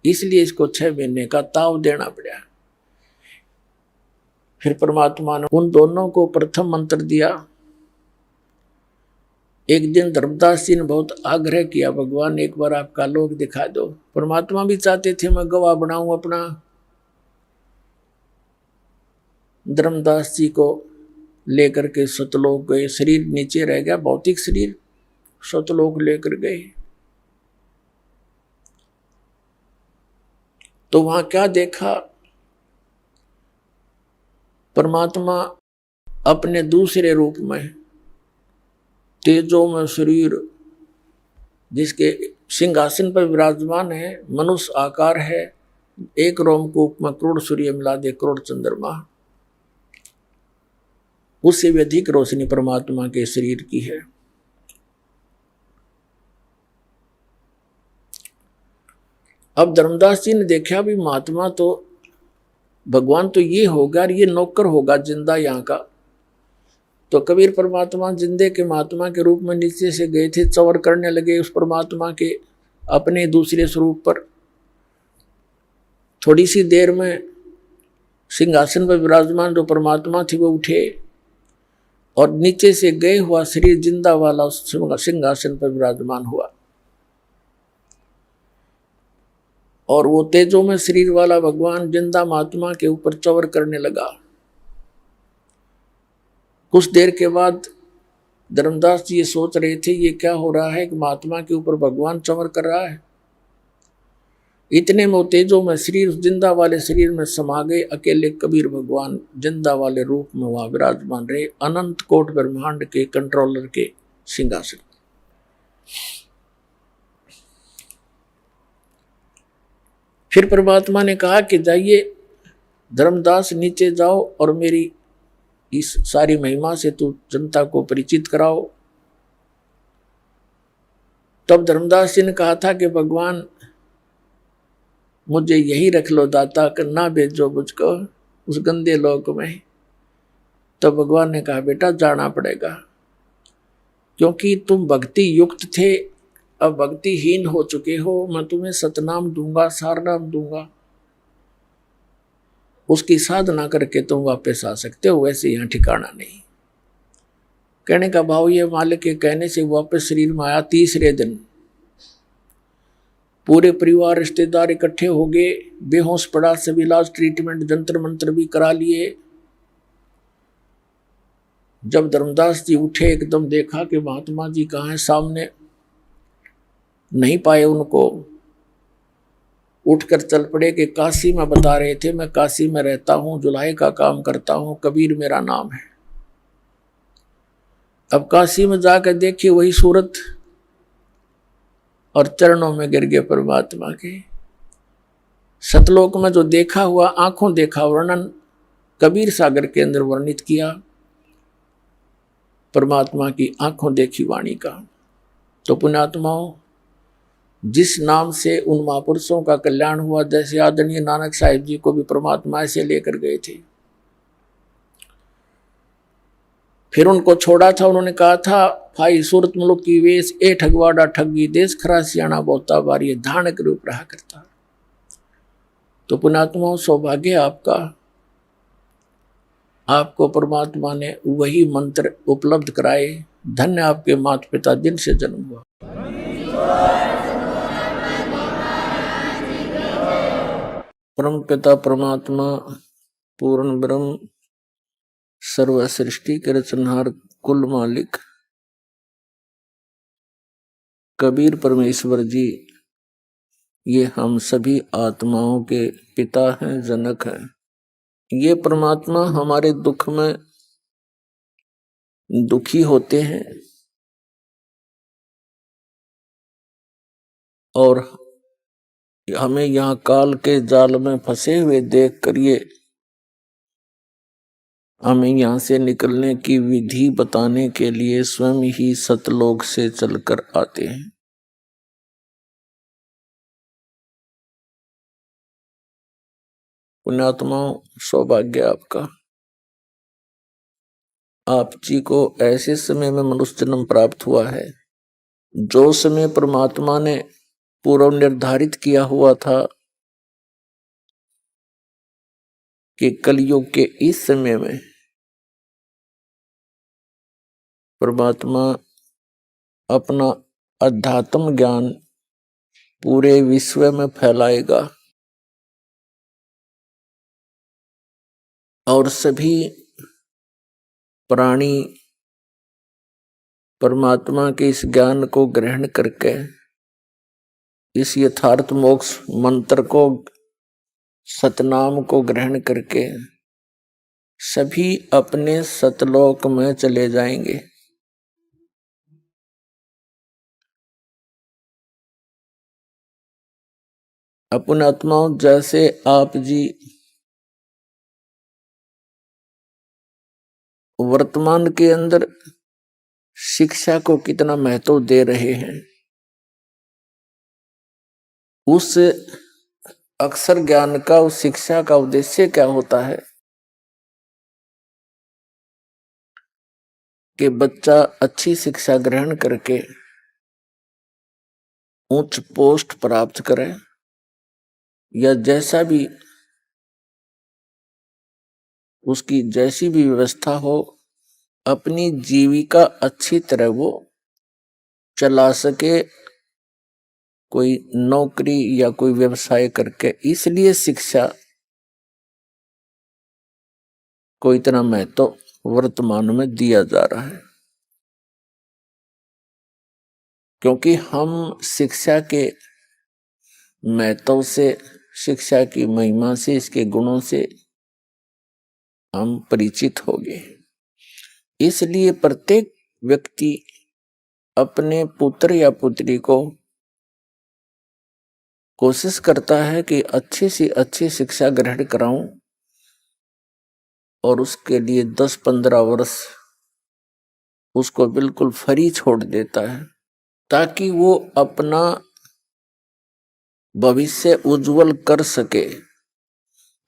इसलिए इसको 6 महीने का ताव देना पड़ा। फिर परमात्मा ने उन दोनों को प्रथम मंत्र दिया। एक दिन धर्मदास जी ने बहुत आग्रह किया, भगवान एक बार आपका लोक दिखा दो। परमात्मा भी चाहते थे मैं गवाह बनाऊं अपना। धर्मदास जी को लेकर के सतलोक गए, शरीर नीचे रह गया, भौतिक शरीर, सतलोक लेकर गए। तो वहां क्या देखा, परमात्मा अपने दूसरे रूप में तेजो में शरीर, जिसके सिंहासन पर विराजमान है, मनुष्य आकार है, एक रोमकूप में करोड़ सूर्य मिला दे करोड़ चंद्रमा, उससे भी अधिक रोशनी परमात्मा के शरीर की है। अब धर्मदास जी ने देखा भी महात्मा तो भगवान तो ये होगा और ये नौकर होगा जिंदा यहाँ का। तो कबीर परमात्मा जिंदे के महात्मा के रूप में नीचे से गए थे, चवर करने लगे उस परमात्मा के अपने दूसरे स्वरूप पर। थोड़ी सी देर में सिंहासन पर विराजमान जो परमात्मा थे वो उठे और नीचे से गए हुआ शरीर जिंदा वाला सिंहासन पर विराजमान हुआ, और वो तेजों में शरीर वाला भगवान जिंदा महात्मा के ऊपर चवर करने लगा। कुछ देर के बाद धर्मदास जी ये सोच रहे थे ये क्या हो रहा है कि महात्मा के ऊपर भगवान चवर कर रहा है। इतने में तेजों में शरीर जिंदा वाले शरीर में समा गए। अकेले कबीर भगवान जिंदा वाले रूप में वहां विराजमान रहे, अनंत कोट ब्रह्मांड के कंट्रोलर के सिंहासन। फिर परमात्मा ने कहा कि जाइए धर्मदास नीचे जाओ और मेरी इस सारी महिमा से तू जनता को परिचित कराओ। तब धर्मदास जी ने कहा था कि भगवान मुझे यही रख लो दाता, कि ना भेजो मुझको उस गंदे लोक में। तब भगवान ने कहा बेटा जाना पड़ेगा, क्योंकि तुम भक्ति युक्त थे, अब भक्तिहीन हो चुके हो। मैं तुम्हें सतनाम दूंगा, सारनाम दूंगा, उसकी साधना करके तुम वापस आ सकते हो, वैसे यहाँ ठिकाना नहीं। कहने का भाव ये मालिक के कहने से वापस शरीर में आया। तीसरे दिन पूरे परिवार रिश्तेदार इकट्ठे हो गए, बेहोश पड़ा, सब इलाज ट्रीटमेंट जंतर मंत्र भी करा लिए। जब धर्मदास जी उठे एकदम देखा कि महात्मा जी कहाँ हैं, सामने नहीं पाए उनको। उठकर चल पड़े कि काशी में बता रहे थे, मैं काशी में रहता हूँ, जुलाई का काम करता हूँ, कबीर मेरा नाम है। अब काशी में जाकर देखिए वही सूरत, और चरणों में गिर गए परमात्मा के। सतलोक में जो देखा हुआ आंखों देखा वर्णन कबीर सागर के अंदर वर्णित किया, परमात्मा की आंखों देखी वाणी का। तो पुण्यात्माओं, जिस नाम से उन महापुरुषों का कल्याण हुआ, जैसे आदरणीय नानक साहिब जी को भी परमात्मा ऐसे लेकर गए थे। फिर उनको छोड़ा था, उन्होंने कहा था भाई सूरत मुलुक की वेश ए ठगवाड़ा ठगी देश खरा सियाना बहुता बारी धान के रूप रहा करता। तो पुण्यात्माओं सौभाग्य आपका, आपको परमात्मा ने वही मंत्र उपलब्ध कराए। धन्य आपके माता पिता जिनसे जन्म हुआ। परम पिता परमात्मा पूर्ण ब्रह्म, सर्व सृष्टि के रचनहार, कुल मालिक कबीर परमेश्वर जी, ये हम सभी आत्माओं के पिता हैं, जनक हैं। ये परमात्मा हमारे दुख में दुखी होते हैं और हमें यहाँ काल के जाल में फंसे हुए देख कर ये हमें यहाँ से निकलने की विधि बताने के लिए स्वयं ही सतलोक से चलकर आते हैं। पुण्यात्माओं, सौभाग्य आपका, आप जी को ऐसे समय में मनुष्य जन्म प्राप्त हुआ है जो समय परमात्मा ने पूर्व निर्धारित किया हुआ था कि कलयुग के इस समय में परमात्मा अपना अध्यात्म ज्ञान पूरे विश्व में फैलाएगा और सभी प्राणी परमात्मा के इस ज्ञान को ग्रहण करके इस यथार्थ मोक्ष मंत्र को, सतनाम को ग्रहण करके सभी अपने सतलोक में चले जाएंगे। अपन आत्माओं, जैसे आप जी वर्तमान के अंदर शिक्षा को कितना महत्व दे रहे हैं, उस अक्षर ज्ञान का, उस शिक्षा का उद्देश्य क्या होता है कि बच्चा अच्छी शिक्षा ग्रहण करके उच्च पोस्ट प्राप्त करे या जैसा भी उसकी जैसी भी व्यवस्था हो, अपनी जीविका अच्छी तरह वो चला सके, कोई नौकरी या कोई व्यवसाय करके। इसलिए शिक्षा को इतना महत्व वर्तमान में दिया जा रहा है, क्योंकि हम शिक्षा के महत्व से, शिक्षा की महिमा से, इसके गुणों से हम परिचित हो गए। इसलिए प्रत्येक व्यक्ति अपने पुत्र या पुत्री को कोशिश करता है कि अच्छी से अच्छी शिक्षा ग्रहण कराऊं और उसके लिए 10-15 वर्ष उसको बिल्कुल फ्री छोड़ देता है ताकि वो अपना भविष्य उज्जवल कर सके,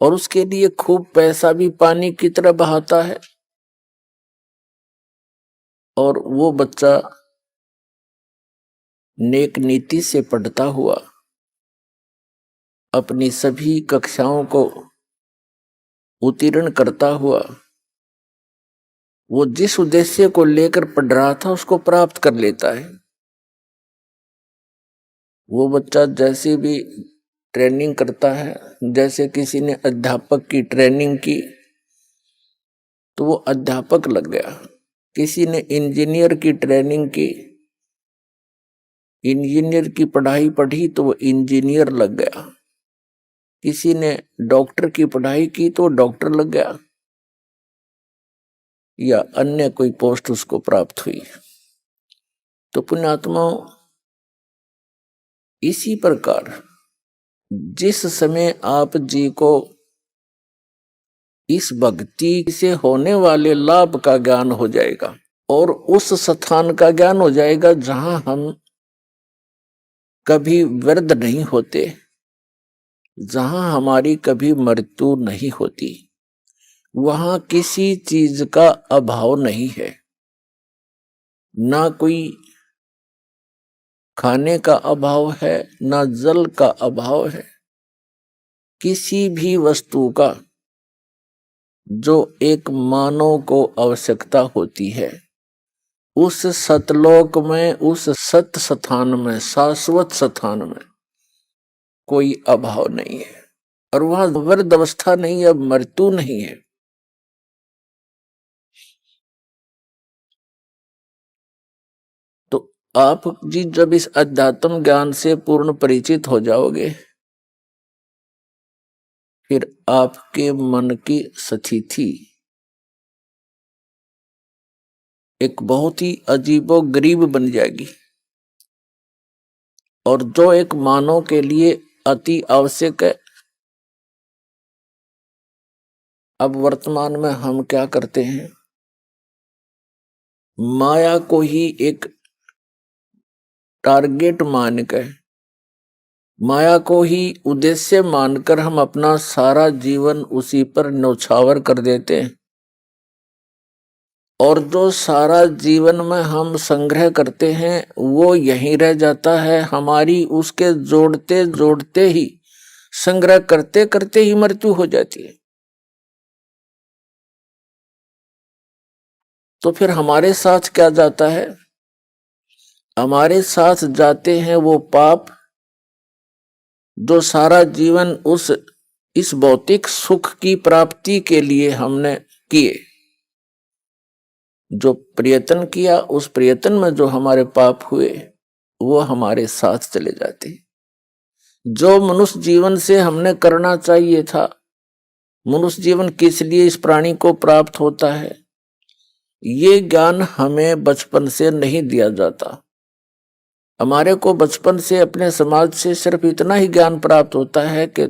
और उसके लिए खूब पैसा भी पानी की तरह बहाता है। और वो बच्चा नेक नीति से पढ़ता हुआ अपनी सभी कक्षाओं को उत्तीर्ण करता हुआ वो जिस उद्देश्य को लेकर पढ़ रहा था उसको प्राप्त कर लेता है। वो बच्चा जैसे भी ट्रेनिंग करता है, जैसे किसी ने अध्यापक की ट्रेनिंग की तो वो अध्यापक लग गया, किसी ने इंजीनियर की ट्रेनिंग की, इंजीनियर की पढ़ाई पढ़ी तो वो इंजीनियर लग गया, किसी ने डॉक्टर की पढ़ाई की तो डॉक्टर लग गया, या अन्य कोई पोस्ट उसको प्राप्त हुई। तो पुण्यात्माओं, इसी प्रकार जिस समय आप जी को इस भक्ति से होने वाले लाभ का ज्ञान हो जाएगा और उस स्थान का ज्ञान हो जाएगा जहां हम कभी वृद्ध नहीं होते, जहां हमारी कभी मृत्यु नहीं होती, वहां किसी चीज का अभाव नहीं है, ना कोई खाने का अभाव है, ना जल का अभाव है, किसी भी वस्तु का जो एक मानव को आवश्यकता होती है, उस सतलोक में, उस सत स्थान में, शाश्वत स्थान में कोई अभाव नहीं है। और वह वृद्ध अवस्था नहीं है, मृत्यु नहीं है। तो आप जी जब इस अध्यात्म ज्ञान से पूर्ण परिचित हो जाओगे, फिर आपके मन की स्थिति एक बहुत ही अजीबो गरीब बन जाएगी, और जो एक मानव के लिए अति आवश्यक है। अब वर्तमान में हम क्या करते हैं, माया को ही एक टारगेट मानकर, माया को ही उद्देश्य मानकर हम अपना सारा जीवन उसी पर न्यौछावर कर देते हैं। और जो सारा जीवन में हम संग्रह करते हैं वो यहीं रह जाता है, हमारी उसके जोड़ते जोड़ते ही, संग्रह करते करते ही मृत्यु हो जाती है। तो फिर हमारे साथ क्या जाता है, हमारे साथ जाते हैं वो पाप जो सारा जीवन इस भौतिक सुख की प्राप्ति के लिए हमने किए। जो प्रयत्न किया, उस प्रयत्न में जो हमारे पाप हुए वो हमारे साथ चले जाते। जो मनुष्य जीवन से हमने करना चाहिए था, मनुष्य जीवन किस लिए इस प्राणी को प्राप्त होता है, ये ज्ञान हमें बचपन से नहीं दिया जाता। हमारे को बचपन से अपने समाज से सिर्फ इतना ही ज्ञान प्राप्त होता है कि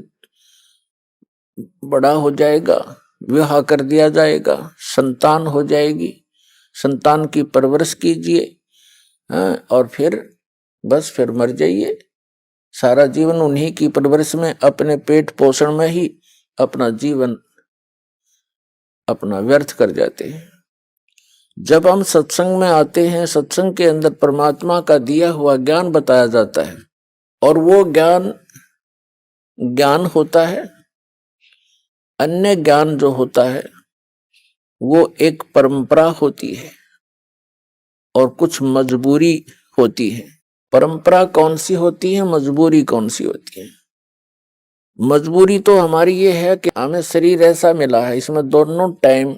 बड़ा हो जाएगा, विवाह कर दिया जाएगा, संतान हो जाएगी, संतान की परवरिश कीजिए, और फिर मर जाइए। सारा जीवन उन्हीं की परवरिश में, अपने पेट पोषण में ही अपना जीवन अपना व्यर्थ कर जाते हैं। जब हम सत्संग में आते हैं, सत्संग के अंदर परमात्मा का दिया हुआ ज्ञान बताया जाता है, और वो ज्ञान होता है। अन्य ज्ञान जो होता है वो एक परंपरा होती है और कुछ मजबूरी होती है। परंपरा कौन सी होती है, मजबूरी कौन सी होती है? मजबूरी तो हमारी ये है कि हमें शरीर ऐसा मिला है, इसमें दोनों टाइम,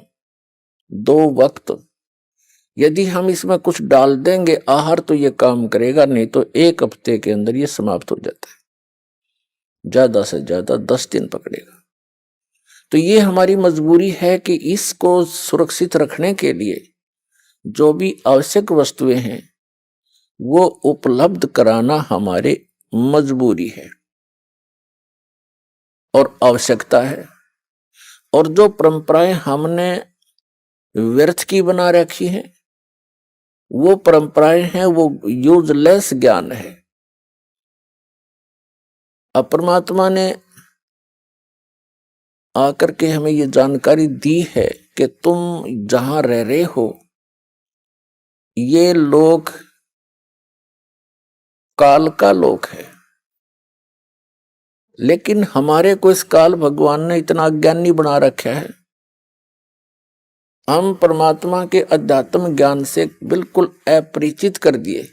दो वक्त, यदि हम इसमें कुछ डाल देंगे आहार तो ये काम करेगा, नहीं तो 1 हफ्ते के अंदर ये समाप्त हो जाता है, ज्यादा से ज्यादा 10 दिन पकड़ेगा। तो ये हमारी मजबूरी है कि इसको सुरक्षित रखने के लिए जो भी आवश्यक वस्तुएं हैं वो उपलब्ध कराना हमारे मजबूरी है और आवश्यकता है। और जो परंपराएं हमने व्यर्थ की बना रखी हैं, वो परंपराएं हैं, वो यूजलेस ज्ञान है। अब परमात्मा ने आकर के हमें ये जानकारी दी है कि तुम जहां रह रहे हो ये लोग काल का लोक है, लेकिन हमारे को इस काल भगवान ने इतना अज्ञानी बना रखा है, हम परमात्मा के अध्यात्म ज्ञान से बिल्कुल अपरिचित कर दिए।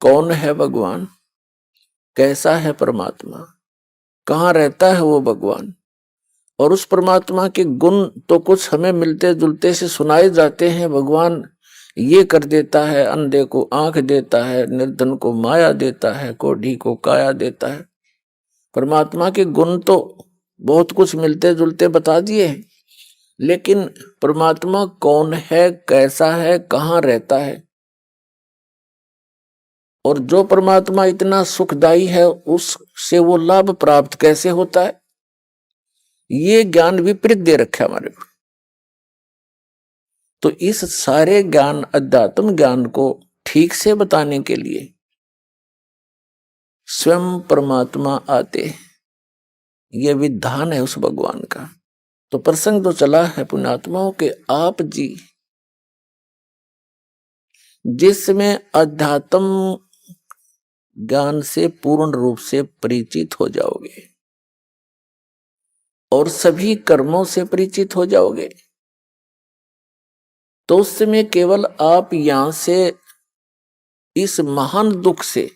कौन है भगवान, कैसा है परमात्मा, कहाँ रहता है वो भगवान, और उस परमात्मा के गुण तो कुछ हमें मिलते जुलते से सुनाए जाते हैं। भगवान ये कर देता है, अंधे को आंख देता है, निर्धन को माया देता है, कोढ़ी को काया देता है। परमात्मा के गुण तो बहुत कुछ मिलते जुलते बता दिए हैं, लेकिन परमात्मा कौन है, कैसा है, कहाँ रहता है, और जो परमात्मा इतना सुखदायी है उससे वो लाभ प्राप्त कैसे होता है, ये ज्ञान विपरीत दे रखा है हमारे को। तो इस सारे ज्ञान, अध्यात्म ज्ञान को ठीक से बताने के लिए स्वयं परमात्मा आते, ये विधान है उस भगवान का। तो प्रसंग तो चला है पुण्यात्माओं के, आप जी जिसमें अध्यात्म ज्ञान से पूर्ण रूप से परिचित हो जाओगे और सभी कर्मों से परिचित हो जाओगे, तो उस समय केवल आप यहां से इस महान दुख से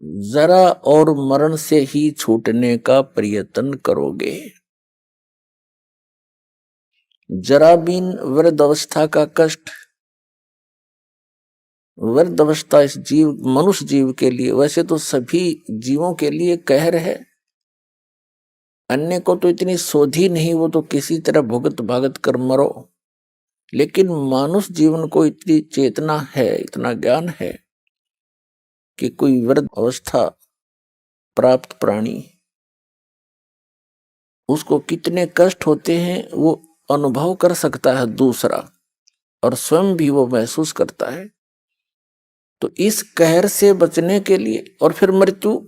जरा और मरण से ही छूटने का प्रयत्न करोगे। जरा बिन वृद्ध अवस्था का कष्ट, वृद्ध अवस्था इस जीव मनुष्य जीव के लिए, वैसे तो सभी जीवों के लिए कहर है, अन्य को तो इतनी सोधी नहीं, वो तो किसी तरह भुगत भागत कर मरो, लेकिन मानुष जीवन को इतनी चेतना है, इतना ज्ञान है कि कोई वृद्ध अवस्था प्राप्त प्राणी, उसको कितने कष्ट होते हैं वो अनुभव कर सकता है दूसरा, और स्वयं भी वो महसूस करता है। तो इस कहर से बचने के लिए, और फिर मृत्यु,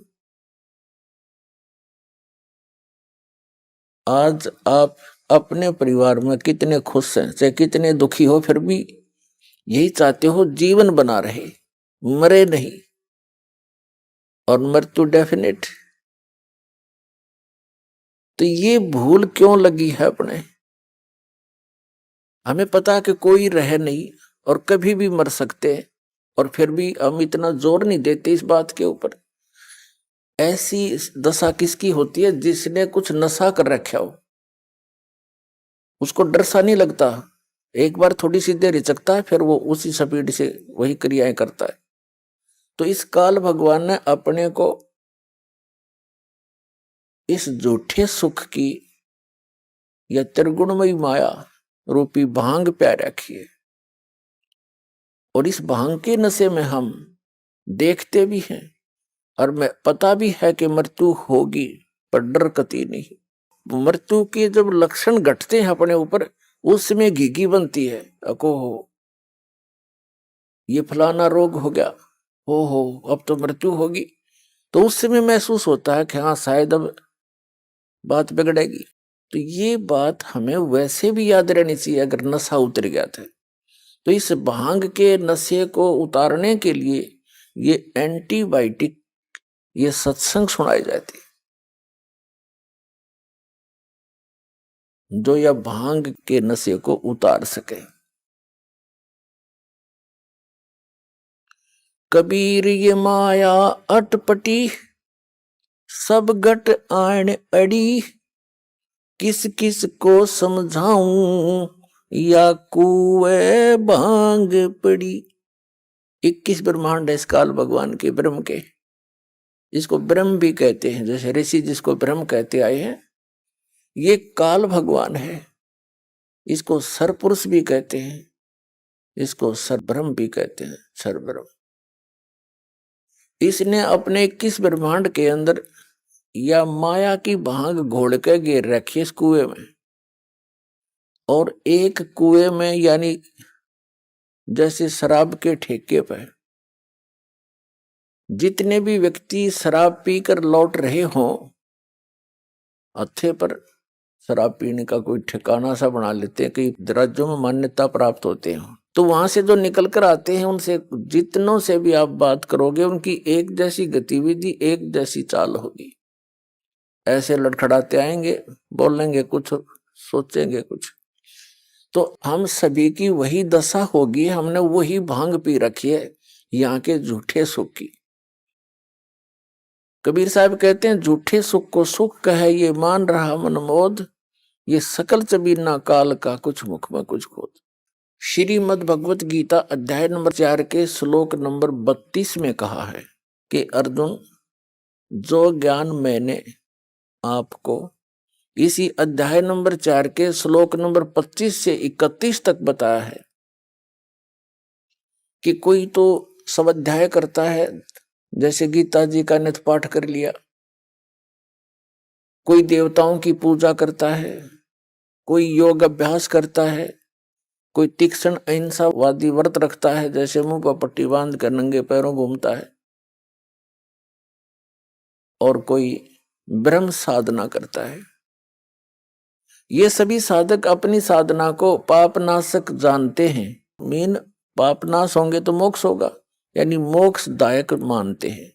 आज आप अपने परिवार में कितने खुश हैं, चाहे कितने दुखी हो, फिर भी यही चाहते हो जीवन बना रहे, मरे नहीं, और मृत्यु डेफिनेट। तो ये भूल क्यों लगी है अपने? हमें पता है कि कोई रह नहीं और कभी भी मर सकते हैं, और फिर भी हम इतना जोर नहीं देते इस बात के ऊपर। ऐसी दशा किसकी होती है जिसने कुछ नशा कर रखा हो, उसको डर सा नहीं लगता, एक बार थोड़ी सी देर हिचकता है, फिर वो उसी स्पीड से वही क्रियाएं करता है। तो इस काल भगवान ने अपने को इस झूठे सुख की या त्रिगुणमयी माया रूपी भांग प्यार रखी है, और इस भांग के नशे में हम देखते भी हैं, और मैं पता भी है कि मृत्यु होगी, पर डर कती नहीं। मृत्यु के जब लक्षण घटते हैं अपने ऊपर, उस समय घिघी बनती है, अको हो ये फलाना रोग हो गया, हो अब तो मृत्यु होगी, तो उस समय महसूस होता है कि हाँ शायद अब बात बिगड़ेगी। तो ये बात हमें वैसे भी याद रहनी चाहिए अगर नशा उतर गया था। तो इस भांग के नशे को उतारने के लिए ये एंटीबायोटिक, ये सत्संग सुनाए जाते, जो यह भांग के नशे को उतार सके। कबीर ये माया अटपटी, सब गट आण अड़ी, किस किस को समझाऊं, या कुए भांग पड़ी। 21 ब्रह्मांड है इस काल भगवान के, ब्रह्म के, इसको ब्रह्म भी कहते हैं, जैसे ऋषि जिसको ब्रह्म कहते आए हैं, ये काल भगवान है। इसको सरपुरुष भी कहते हैं, इसको सरब्रह्म भी कहते हैं, सरब्रह्म। इसने अपने 21 ब्रह्मांड के अंदर या माया की भांग घोल के घेर रखी इस कुएं में, और एक कुएं में, यानी जैसे शराब के ठेके पर जितने भी व्यक्ति शराब पीकर लौट रहे हों, हत्थे पर शराब पीने का कोई ठिकाना सा बना लेते हैं, कई राज्यों में मान्यता प्राप्त होते हैं, तो वहां से जो निकल कर आते हैं उनसे जितनों से भी आप बात करोगे, उनकी एक जैसी गतिविधि, एक जैसी चाल होगी। ऐसे लड़खड़ाते आएंगे, बोलेंगे कुछ, सोचेंगे कुछ। तो हम सभी की वही दशा होगी, हमने वही भांग पी रखी है यहाँ के झूठे सुख की। कबीर साहब कहते हैं, झूठे सुख को सुख कहे ये मान रहा मनमोद, ये सकल चबीना काल का कुछ मुख में कुछ खोद। श्रीमद् भगवत गीता अध्याय नंबर 4 के श्लोक नंबर 32 में कहा है कि अर्जुन, जो ज्ञान मैंने आपको इसी अध्याय नंबर 4 के श्लोक नंबर 25 से 31 तक बताया है, कि कोई तो स्वाध्याय करता है, जैसे गीता जी का नित पाठ कर लिया, कोई देवताओं की पूजा करता है, कोई योग अभ्यास करता है, कोई तीक्ष्ण अहिंसावादी व्रत रखता है, जैसे मुंह पर पट्टी बांध कर नंगे पैरों घूमता है, और कोई ब्रह्म साधना करता है। ये सभी साधक अपनी साधना को पापनाशक जानते हैं, मीन पापनाश होंगे तो मोक्ष होगा, यानी मोक्षदायक मानते हैं।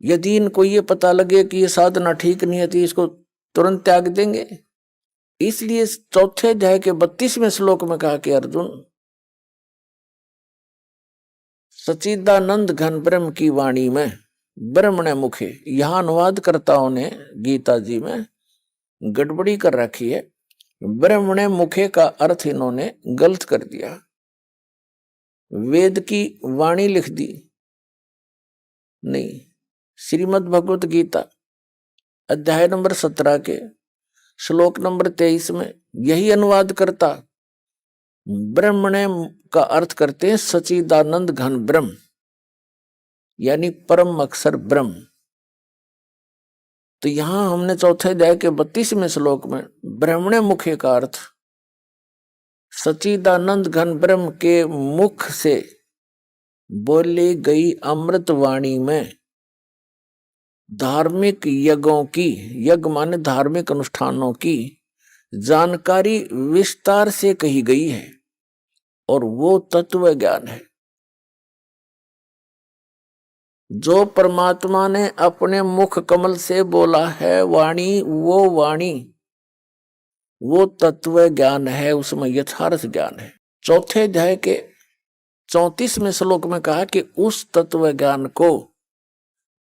यदि इनको ये पता लगे कि ये साधना ठीक नहीं है तो इसको तुरंत त्याग देंगे। इसलिए चौथे अध्याय के 32वें श्लोक में कहा कि अर्जुन, सच्चिदानंद घन ब्रह्म की वाणी में ब्रह्मणे मुखे, यहां अनुवादकर्ताओं ने गीता जी में गड़बड़ी कर रखी है। ब्रह्मणे मुखे का अर्थ इन्होंने गलत कर दिया, वेद की वाणी लिख दी। नहीं, श्रीमद् भगवत गीता अध्याय नंबर 17 के श्लोक नंबर 23 में यही अनुवाद करता ब्रह्मणे का अर्थ करते हैं सच्चिदानंद घन ब्रह्म, यानी परम अक्षर ब्रह्म। तो यहां हमने चौथे अध्याय के 32वें श्लोक में ब्रह्मणे मुखे का अर्थ सच्चिदानंद घन ब्रह्म के मुख से बोली गई अमृत वाणी में धार्मिक यज्ञों की, यज्ञ माने धार्मिक अनुष्ठानों की जानकारी विस्तार से कही गई है, और वो तत्व ज्ञान है जो परमात्मा ने अपने मुख कमल से बोला है। वाणी वो तत्व ज्ञान है, उसमें यथार्थ ज्ञान है। चौथे अध्याय के 34वें श्लोक में कहा कि उस तत्व ज्ञान को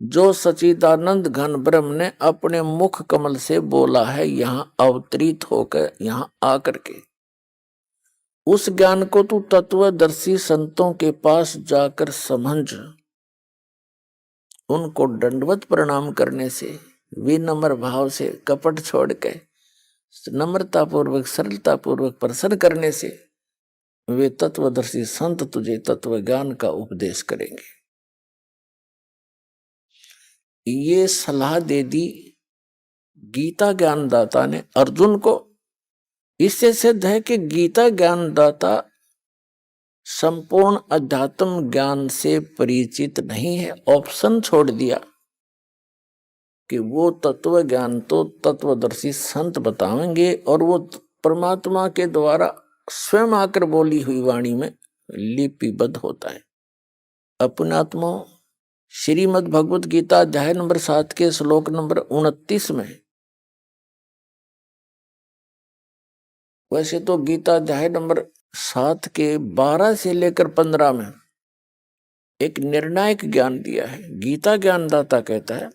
जो सच्चिदानंद घन ब्रह्म ने अपने मुख कमल से बोला है, यहां अवतरित होकर यहां आकर के उस ज्ञान को तू तत्वदर्शी संतों के पास जाकर समझ, उनको दंडवत प्रणाम करने से, विनम्र भाव से, कपट छोड़ के नम्रता पूर्वक, सरलता पूर्वक प्रसन्न करने से वे तत्वदर्शी संत तुझे तत्व ज्ञान का उपदेश करेंगे। ये सलाह दे दी गीता ज्ञानदाता ने अर्जुन को। इससे सिद्ध है कि गीता ज्ञानदाता संपूर्ण अध्यात्म ज्ञान से परिचित नहीं है। ऑप्शन छोड़ दिया कि वो तत्व ज्ञान तो तत्वदर्शी संत बताएंगे, और वो परमात्मा के द्वारा स्वयं आकर बोली हुई वाणी में लिपिबद्ध होता है। अपने आत्मा श्रीमद् भगवत गीता अध्याय नंबर 7 के श्लोक नंबर 29 में, वैसे तो गीता अध्याय नंबर 7 के 12 से लेकर 15 में एक निर्णायक ज्ञान दिया है। गीता ज्ञानदाता कहता है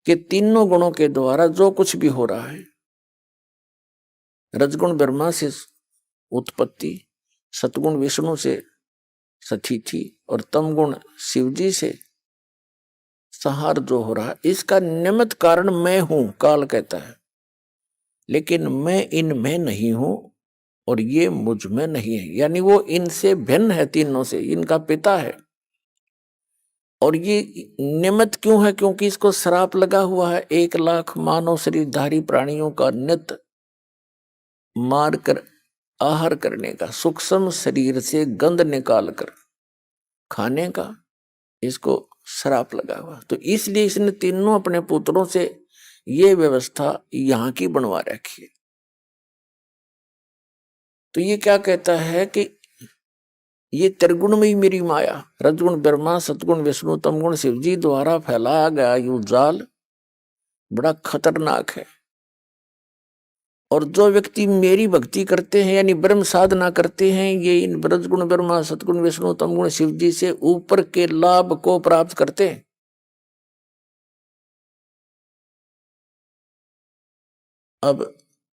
कि तीनों गुणों के द्वारा जो कुछ भी हो रहा है, रजगुण ब्रह्मा से उत्पत्ति, सतगुण विष्णु से स्थिति और तमगुण शिवजी से संहार जो हो रहा है, इसका निमित्त कारण मैं हूं, काल कहता है। लेकिन मैं इनमें नहीं हूं और ये मुझ में नहीं है, यानी वो इनसे भिन्न है, तीनों से, इनका पिता है। और ये निमित्त क्यों है? क्योंकि इसको श्राप लगा हुआ है 1 लाख मानव शरीरधारी प्राणियों का नित्य मारकर आहार करने का, सूक्ष्म शरीर से गंध निकाल कर खाने का, इसको श्राप लगा हुआ। तो इसलिए इसने तीनों अपने पुत्रों से ये व्यवस्था यहां की बनवा रखी है। तो ये क्या कहता है कि ये त्रिगुण में ही मेरी माया, रजगुण ब्रह्मा, सतगुण विष्णु, तमगुण शिवजी द्वारा फैलाया गया यू जाल बड़ा खतरनाक है। और जो व्यक्ति मेरी भक्ति करते हैं यानी ब्रह्म साधना करते हैं, ये इन रजगुण ब्रह्मा, सतगुण विष्णु, तमगुण शिवजी से ऊपर के लाभ को प्राप्त करते हैं। अब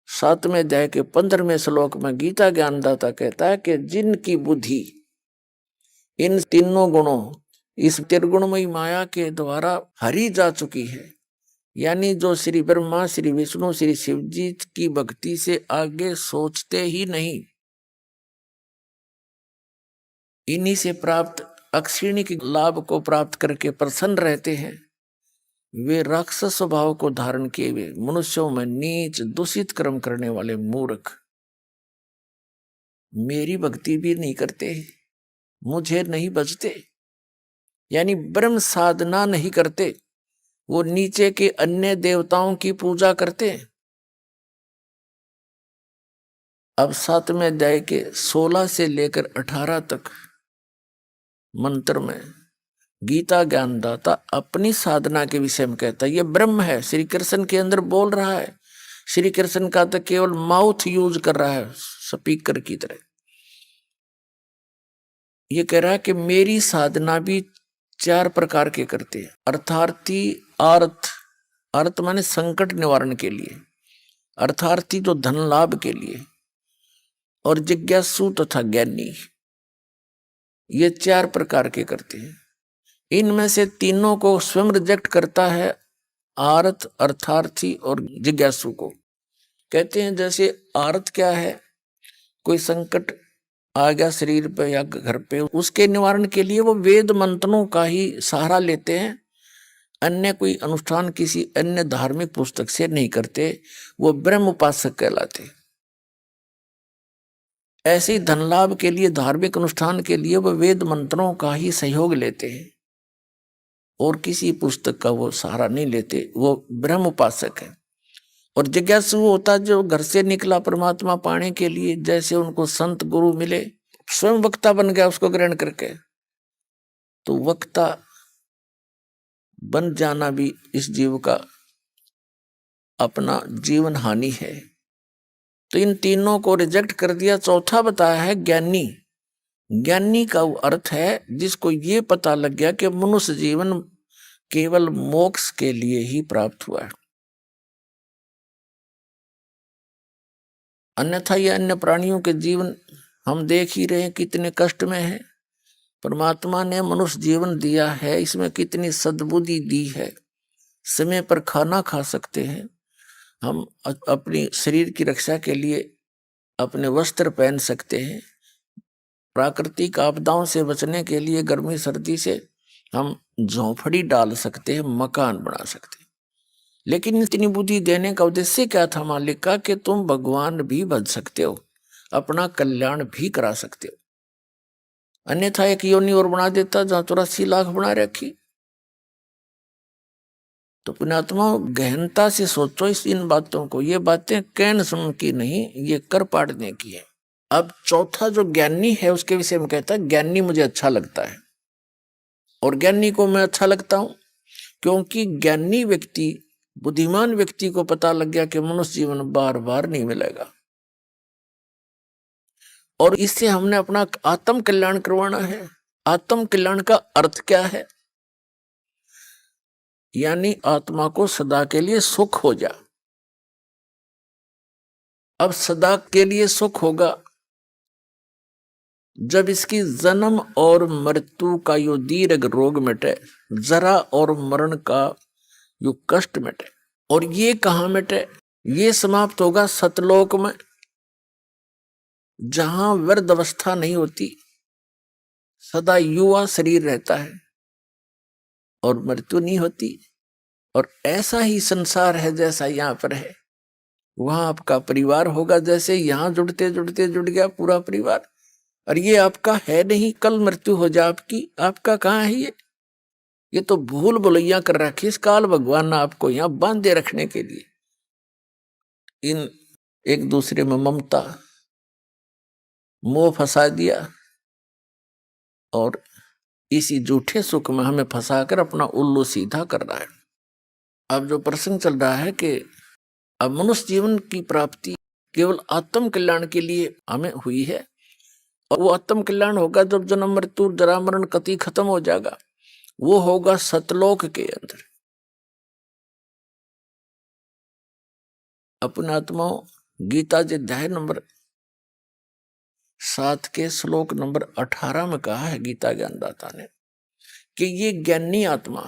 7वें अध्याय के 15वें श्लोक में गीता ज्ञानदाता कहता है कि जिनकी बुद्धि इन तीनों गुणों, इस त्रिगुणमयी माया के द्वारा हरी जा चुकी है, यानी जो श्री ब्रह्मा, श्री विष्णु, श्री शिवजी की भक्ति से आगे सोचते ही नहीं, इन्हीं से प्राप्त अक्षिणिक लाभ को प्राप्त करके प्रसन्न रहते हैं, वे राक्षस स्वभाव को धारण किए हुए मनुष्यों में नीच दूषित कर्म करने वाले मूर्ख मेरी भक्ति भी नहीं करते, मुझे नहीं बजते, यानी ब्रह्म साधना नहीं करते, वो नीचे के अन्य देवताओं की पूजा करते हैं। अब 7वें अध्याय के 16 से लेकर 18 तक मंत्र में गीता ज्ञानदाता अपनी साधना के विषय में कहता है। ये ब्रह्म है, श्री कृष्ण के अंदर बोल रहा है। श्री कृष्ण का तो केवल माउथ यूज कर रहा है स्पीकर की तरह, ये कह रहा है कि मेरी साधना भी 4 प्रकार के करते हैं। अर्थार्थी, अर्थ माने संकट निवारण के लिए, अर्थार्थी तो धन लाभ के लिए, और जिज्ञासु तथा ज्ञानी, ये 4 प्रकार के करते हैं। इनमें से तीनों को स्वयं रिजेक्ट करता है, आर्थ, अर्थार्थी और जिज्ञासु को। कहते हैं जैसे आर्थ क्या है, कोई संकट आ गया शरीर पे या घर पे, उसके निवारण के लिए वो वेद मंत्रों का ही सहारा लेते हैं, अन्य कोई अनुष्ठान किसी अन्य धार्मिक पुस्तक से नहीं करते, वो ब्रह्म उपासक कहलाते। ऐसे ही धन लाभ के लिए, धार्मिक अनुष्ठान के लिए वो वेद मंत्रों का ही सहयोग लेते हैं और किसी पुस्तक का वो सहारा नहीं लेते, वो ब्रह्म उपासक है। और जिज्ञासु होता है जो घर से निकला परमात्मा पाने के लिए, जैसे उनको संत गुरु मिले, स्वयं वक्ता बन गया उसको ग्रहण करके, तो वक्ता बन जाना भी इस जीव का अपना जीवन हानि है। तो इन तीनों को रिजेक्ट कर दिया। चौथा बताया है ज्ञानी। ज्ञानी का वो अर्थ है जिसको ये पता लग गया कि मनुष्य जीवन केवल मोक्ष के लिए ही प्राप्त हुआ है, अन्यथा ये अन्य प्राणियों के जीवन हम देख ही रहे हैं कितने कष्ट में है। परमात्मा ने मनुष्य जीवन दिया है, इसमें कितनी सद्बुद्धि दी है, समय पर खाना खा सकते हैं हम, अपनी शरीर की रक्षा के लिए अपने वस्त्र पहन सकते हैं, प्राकृतिक आपदाओं से बचने के लिए गर्मी सर्दी से हम झोंपड़ी डाल सकते हैं, मकान बना सकते हैं। लेकिन इतनी बुद्धि देने का उद्देश्य क्या था मालिक का, कि तुम भगवान भी बन सकते हो, अपना कल्याण भी करा सकते हो। अन्यथा एक योनि और बना देता जहां 84 लाख बना रखी। तो पुण्यात्मा गहनता से सोचो इन बातों को, ये बातें कहने सुन की नहीं, ये कर पाड़ने की है। अब चौथा जो ज्ञानी है उसके विषय में कहता है, ज्ञानी मुझे अच्छा लगता है। और ज्ञानी को मैं अच्छा लगता हूं क्योंकि ज्ञानी व्यक्ति, बुद्धिमान व्यक्ति को पता लग गया कि मनुष्य जीवन बार बार नहीं मिलेगा और इससे हमने अपना आत्म कल्याण करवाना है। आत्म कल्याण का अर्थ क्या है? यानी आत्मा को सदा के लिए सुख हो जा। अब सदा के लिए सुख होगा जब इसकी जन्म और मृत्यु का यो दीर्घ रोग मिटे, जरा और मरण का यो कष्ट मिटे। और ये कहाँ मिटे? ये समाप्त होगा सतलोक में, जहां व्यर्थ अवस्था नहीं होती, सदा युवा शरीर रहता है और मृत्यु नहीं होती। और ऐसा ही संसार है जैसा यहाँ पर है, वहां आपका परिवार होगा, जैसे यहाँ जुड़ते जुड़ते जुड़ गया पूरा परिवार। और ये आपका है नहीं, कल मृत्यु हो जाए आपकी, आपका कहाँ है ये तो भूल भुलैया कर रखी इस काल भगवान ने आपको यहाँ बांधे रखने के लिए। इन एक दूसरे में ममता मोह फंसा दिया और इसी झूठे सुख में हमें फंसाकर अपना उल्लू सीधा कर रहा है। अब जो प्रसंग चल रहा है कि अब मनुष्य जीवन की प्राप्ति केवल आत्म कल्याण के लिए हमें हुई है, और वो आत्म कल्याण होगा जब जन्म मृत्यु जरा मरण कति खत्म हो जाएगा, वो होगा सतलोक के अंदर। अपने आत्माओं, गीता जी अध्याय नंबर 7 के श्लोक नंबर 18 में कहा है गीता ज्ञानदाता ने कि ये ज्ञानी आत्मा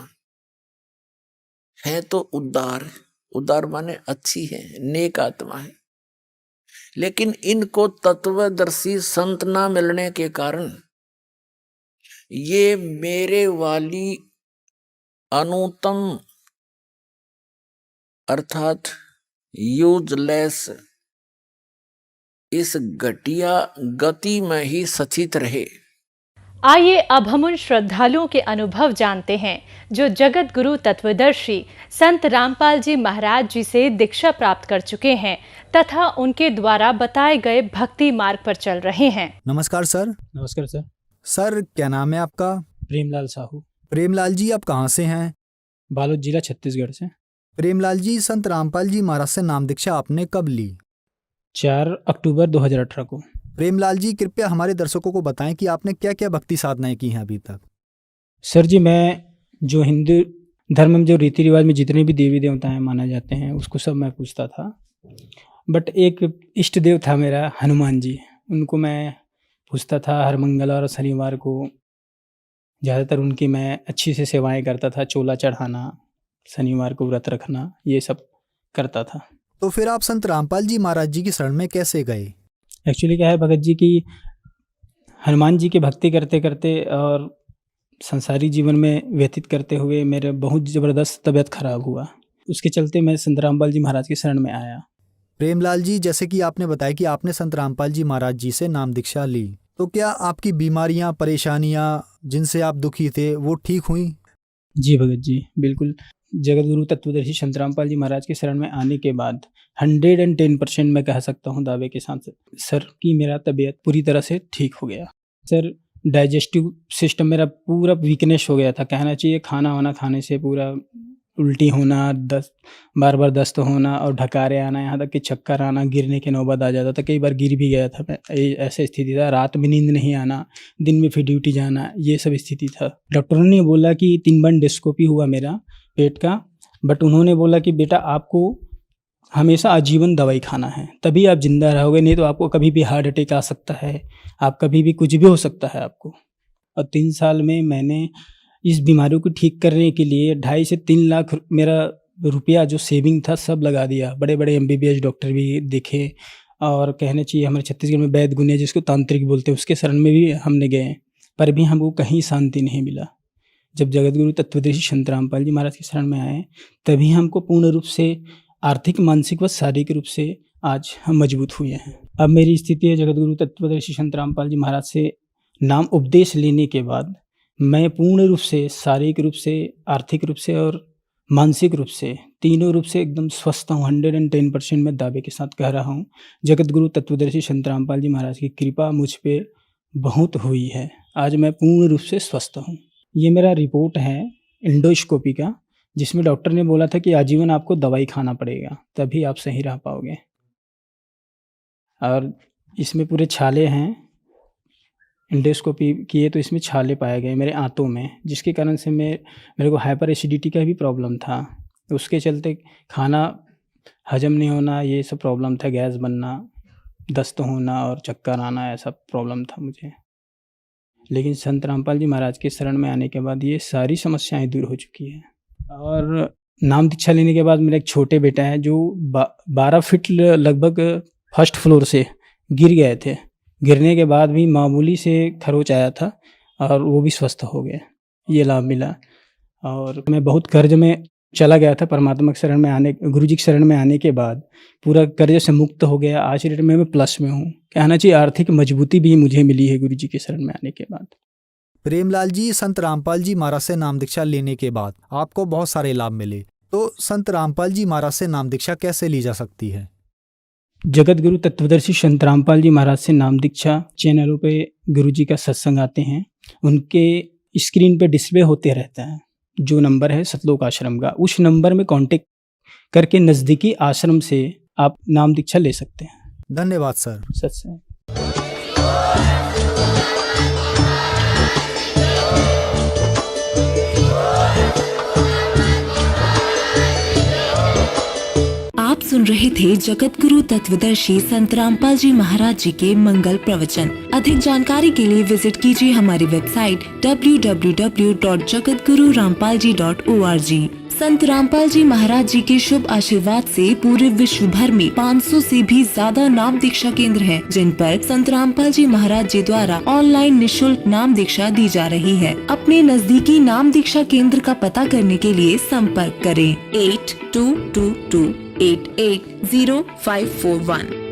है तो उदार माने अच्छी है, नेक आत्मा है, लेकिन इनको तत्वदर्शी संत ना मिलने के कारण ये मेरे वाली अनुत्तम अर्थात यूजलेस इस घटिया गति में ही सचित रहे। आइए अब हम उन श्रद्धालुओं के अनुभव जानते हैं जो जगत गुरु तत्वदर्शी संत रामपाल जी महाराज जी से दीक्षा प्राप्त कर चुके हैं तथा उनके द्वारा बताए गए भक्ति मार्ग पर चल रहे हैं। नमस्कार सर। नमस्कार सर। सर क्या नाम है आपका? प्रेमलाल साहू। प्रेमलाल जी आप कहाँ से हैं? बालोद जिला छत्तीसगढ़ से। प्रेमलाल जी, संत रामपाल जी महाराज से नाम दीक्षा आपने कब ली? 4 अक्टूबर 2018 को। प्रेमलाल जी, कृपया हमारे दर्शकों को बताएं कि आपने क्या क्या भक्ति साधनाएं की हैं अभी तक। सर जी, मैं जो हिंदू धर्म में जो रीति रिवाज में जितने भी देवी देवता हैं माना जाते हैं उसको सब मैं पूछता था। बट एक इष्ट देव था मेरा हनुमान जी, उनको मैं पूछता था हर मंगलवार और शनिवार को। ज़्यादातर उनकी मैं अच्छी से सेवाएं करता था, चोला चढ़ाना, शनिवार को व्रत रखना, ये सब करता था। तो फिर आप संत रामपाल जी महाराज जी की शरण में कैसे गए? एक्चुअली क्या है भगत जी की हनुमान जी की भक्ति करते करते और संसारी जीवन में व्यतीत करते हुए मेरे बहुत ज़बरदस्त तबीयत खराब हुआ। उसके चलते मैं संत रामपाल जी महाराज की शरण में आया। प्रेमलाल जी, जैसे कि आपने बताया कि आपने संत रामपाल जी महाराज जी से नाम दीक्षा ली, तो क्या आपकी बीमारियां, परेशानियां जिनसे आप दुखी थे वो ठीक हुई? जी भगत जी, बिल्कुल। जगत गुरु तत्वदर्शी संत रामपाल जी महाराज की शरण में आने के बाद 110% मैं कह सकता हूँ दावे के साथ सर कि मेरा तबीयत पूरी तरह से ठीक हो गया। सर, डाइजेस्टिव सिस्टम मेरा पूरा वीकनेस हो गया था, कहना चाहिए। खाना वाना खाने से पूरा उल्टी होना, बार बार दस्त होना और ढकारे आना, यहाँ तक कि चक्कर आना, गिरने की नौबत आ जाता था। कई बार गिर भी गया था मैं, ऐसा स्थिति था। रात में नींद नहीं आना, दिन में फिर ड्यूटी जाना, ये सब स्थिति था। डॉक्टरों ने बोला कि 3 बार एंडोस्कोपी हुआ मेरा पेट का, बट उन्होंने बोला कि बेटा आपको हमेशा आजीवन दवाई खाना है, तभी आप जिंदा रहोगे, नहीं तो आपको कभी भी हार्ट अटैक आ सकता है, आप कभी भी कुछ भी हो सकता है आपको। और 3 साल में मैंने इस बीमारी को ठीक करने के लिए 2.5 से 3 लाख मेरा रुपया जो सेविंग था सब लगा दिया। बड़े बड़े MBBS डॉक्टर भी देखे, और कहना चाहिए हमारे छत्तीसगढ़ में वैद्य गुने जिसको तांत्रिक बोलते हैं, उसके शरण में भी हमने गए, पर भी हमको कहीं शांति नहीं मिला। जब जगतगुरु तत्वदर्शी संत रामपाल जी महाराज की शरण में आए, तभी हमको पूर्ण रूप से आर्थिक, मानसिक व शारीरिक रूप से आज हम मजबूत हुए हैं। अब मेरी स्थिति है, जगतगुरु तत्वदर्शी संत रामपाल जी महाराज से नाम उपदेश लेने के बाद मैं पूर्ण रूप से, शारीरिक रूप से, आर्थिक रूप से और मानसिक रूप से, तीनों रूप से एकदम स्वस्थ हूँ। 110% मैं दावे के साथ कह रहा हूँ। जगतगुरु तत्वदर्शी संत रामपाल जी महाराज की कृपा मुझ पे बहुत हुई है। आज मैं पूर्ण रूप से स्वस्थ हूँ। ये मेरा रिपोर्ट है एंडोस्कोपी का, जिसमें डॉक्टर ने बोला था कि आजीवन आपको दवाई खाना पड़ेगा, तभी आप सही रह पाओगे। और इसमें पूरे छाले हैं, एंडोस्कोपी किए तो इसमें छाले पाए गए मेरे आंतों में, जिसके कारण से मेरे को हाइपर एसिडिटी का भी प्रॉब्लम था। उसके चलते खाना हजम नहीं होना, ये सब प्रॉब्लम था, गैस बनना, दस्त होना और चक्कर आना, ऐसा प्रॉब्लम था मुझे। लेकिन संत रामपाल जी महाराज के शरण में आने के बाद ये सारी समस्याएं दूर हो चुकी है। और नाम दीक्षा लेने के बाद मेरा एक छोटे बेटा है जो 12 फीट लगभग फर्स्ट फ्लोर से गिर गए थे। गिरने के बाद भी मामूली से खरोच आया था और वो भी स्वस्थ हो गए, ये लाभ मिला। और मैं बहुत कर्ज में चला गया था, परमात्मा के शरण में आने, गुरु जी की शरण में आने के बाद पूरा कर्ज से मुक्त हो गया। आज की डेट में मैं प्लस में हूँ, कहना चाहिए आर्थिक मजबूती भी मुझे मिली है गुरु जी के शरण में आने के बाद। प्रेमलाल जी, संत रामपाल जी महाराज से नाम दीक्षा लेने के बाद आपको बहुत सारे लाभ मिले, तो संत रामपाल जी महाराज से नाम दीक्षा कैसे ली जा सकती है? जगत गुरु तत्वदर्शी संत रामपाल जी महाराज से नाम दीक्षा चैनलों पे गुरु जी का सत्संग आते हैं, उनके स्क्रीन पे डिस्प्ले होते रहता है। जो नंबर है सतलोक आश्रम का, उस नंबर में कांटेक्ट करके नज़दीकी आश्रम से आप नाम दीक्षा ले सकते हैं। धन्यवाद सर। सत्संग। आप सुन रहे थे जगत गुरु तत्वदर्शी संत रामपाल जी महाराज जी के मंगल प्रवचन। अधिक जानकारी के लिए विजिट कीजिए हमारी वेबसाइट www.jagatgururampalji.org। संत रामपाल जी महाराज जी के शुभ आशीर्वाद से पूरे विश्व भर में 500 से भी ज्यादा नाम दीक्षा केंद्र हैं, जिन पर संत रामपाल जी महाराज जी द्वारा ऑनलाइन निशुल्क नाम दीक्षा दी जा रही है। अपने नजदीकी नाम दीक्षा केंद्र का पता करने के लिए संपर्क करें 8222880541।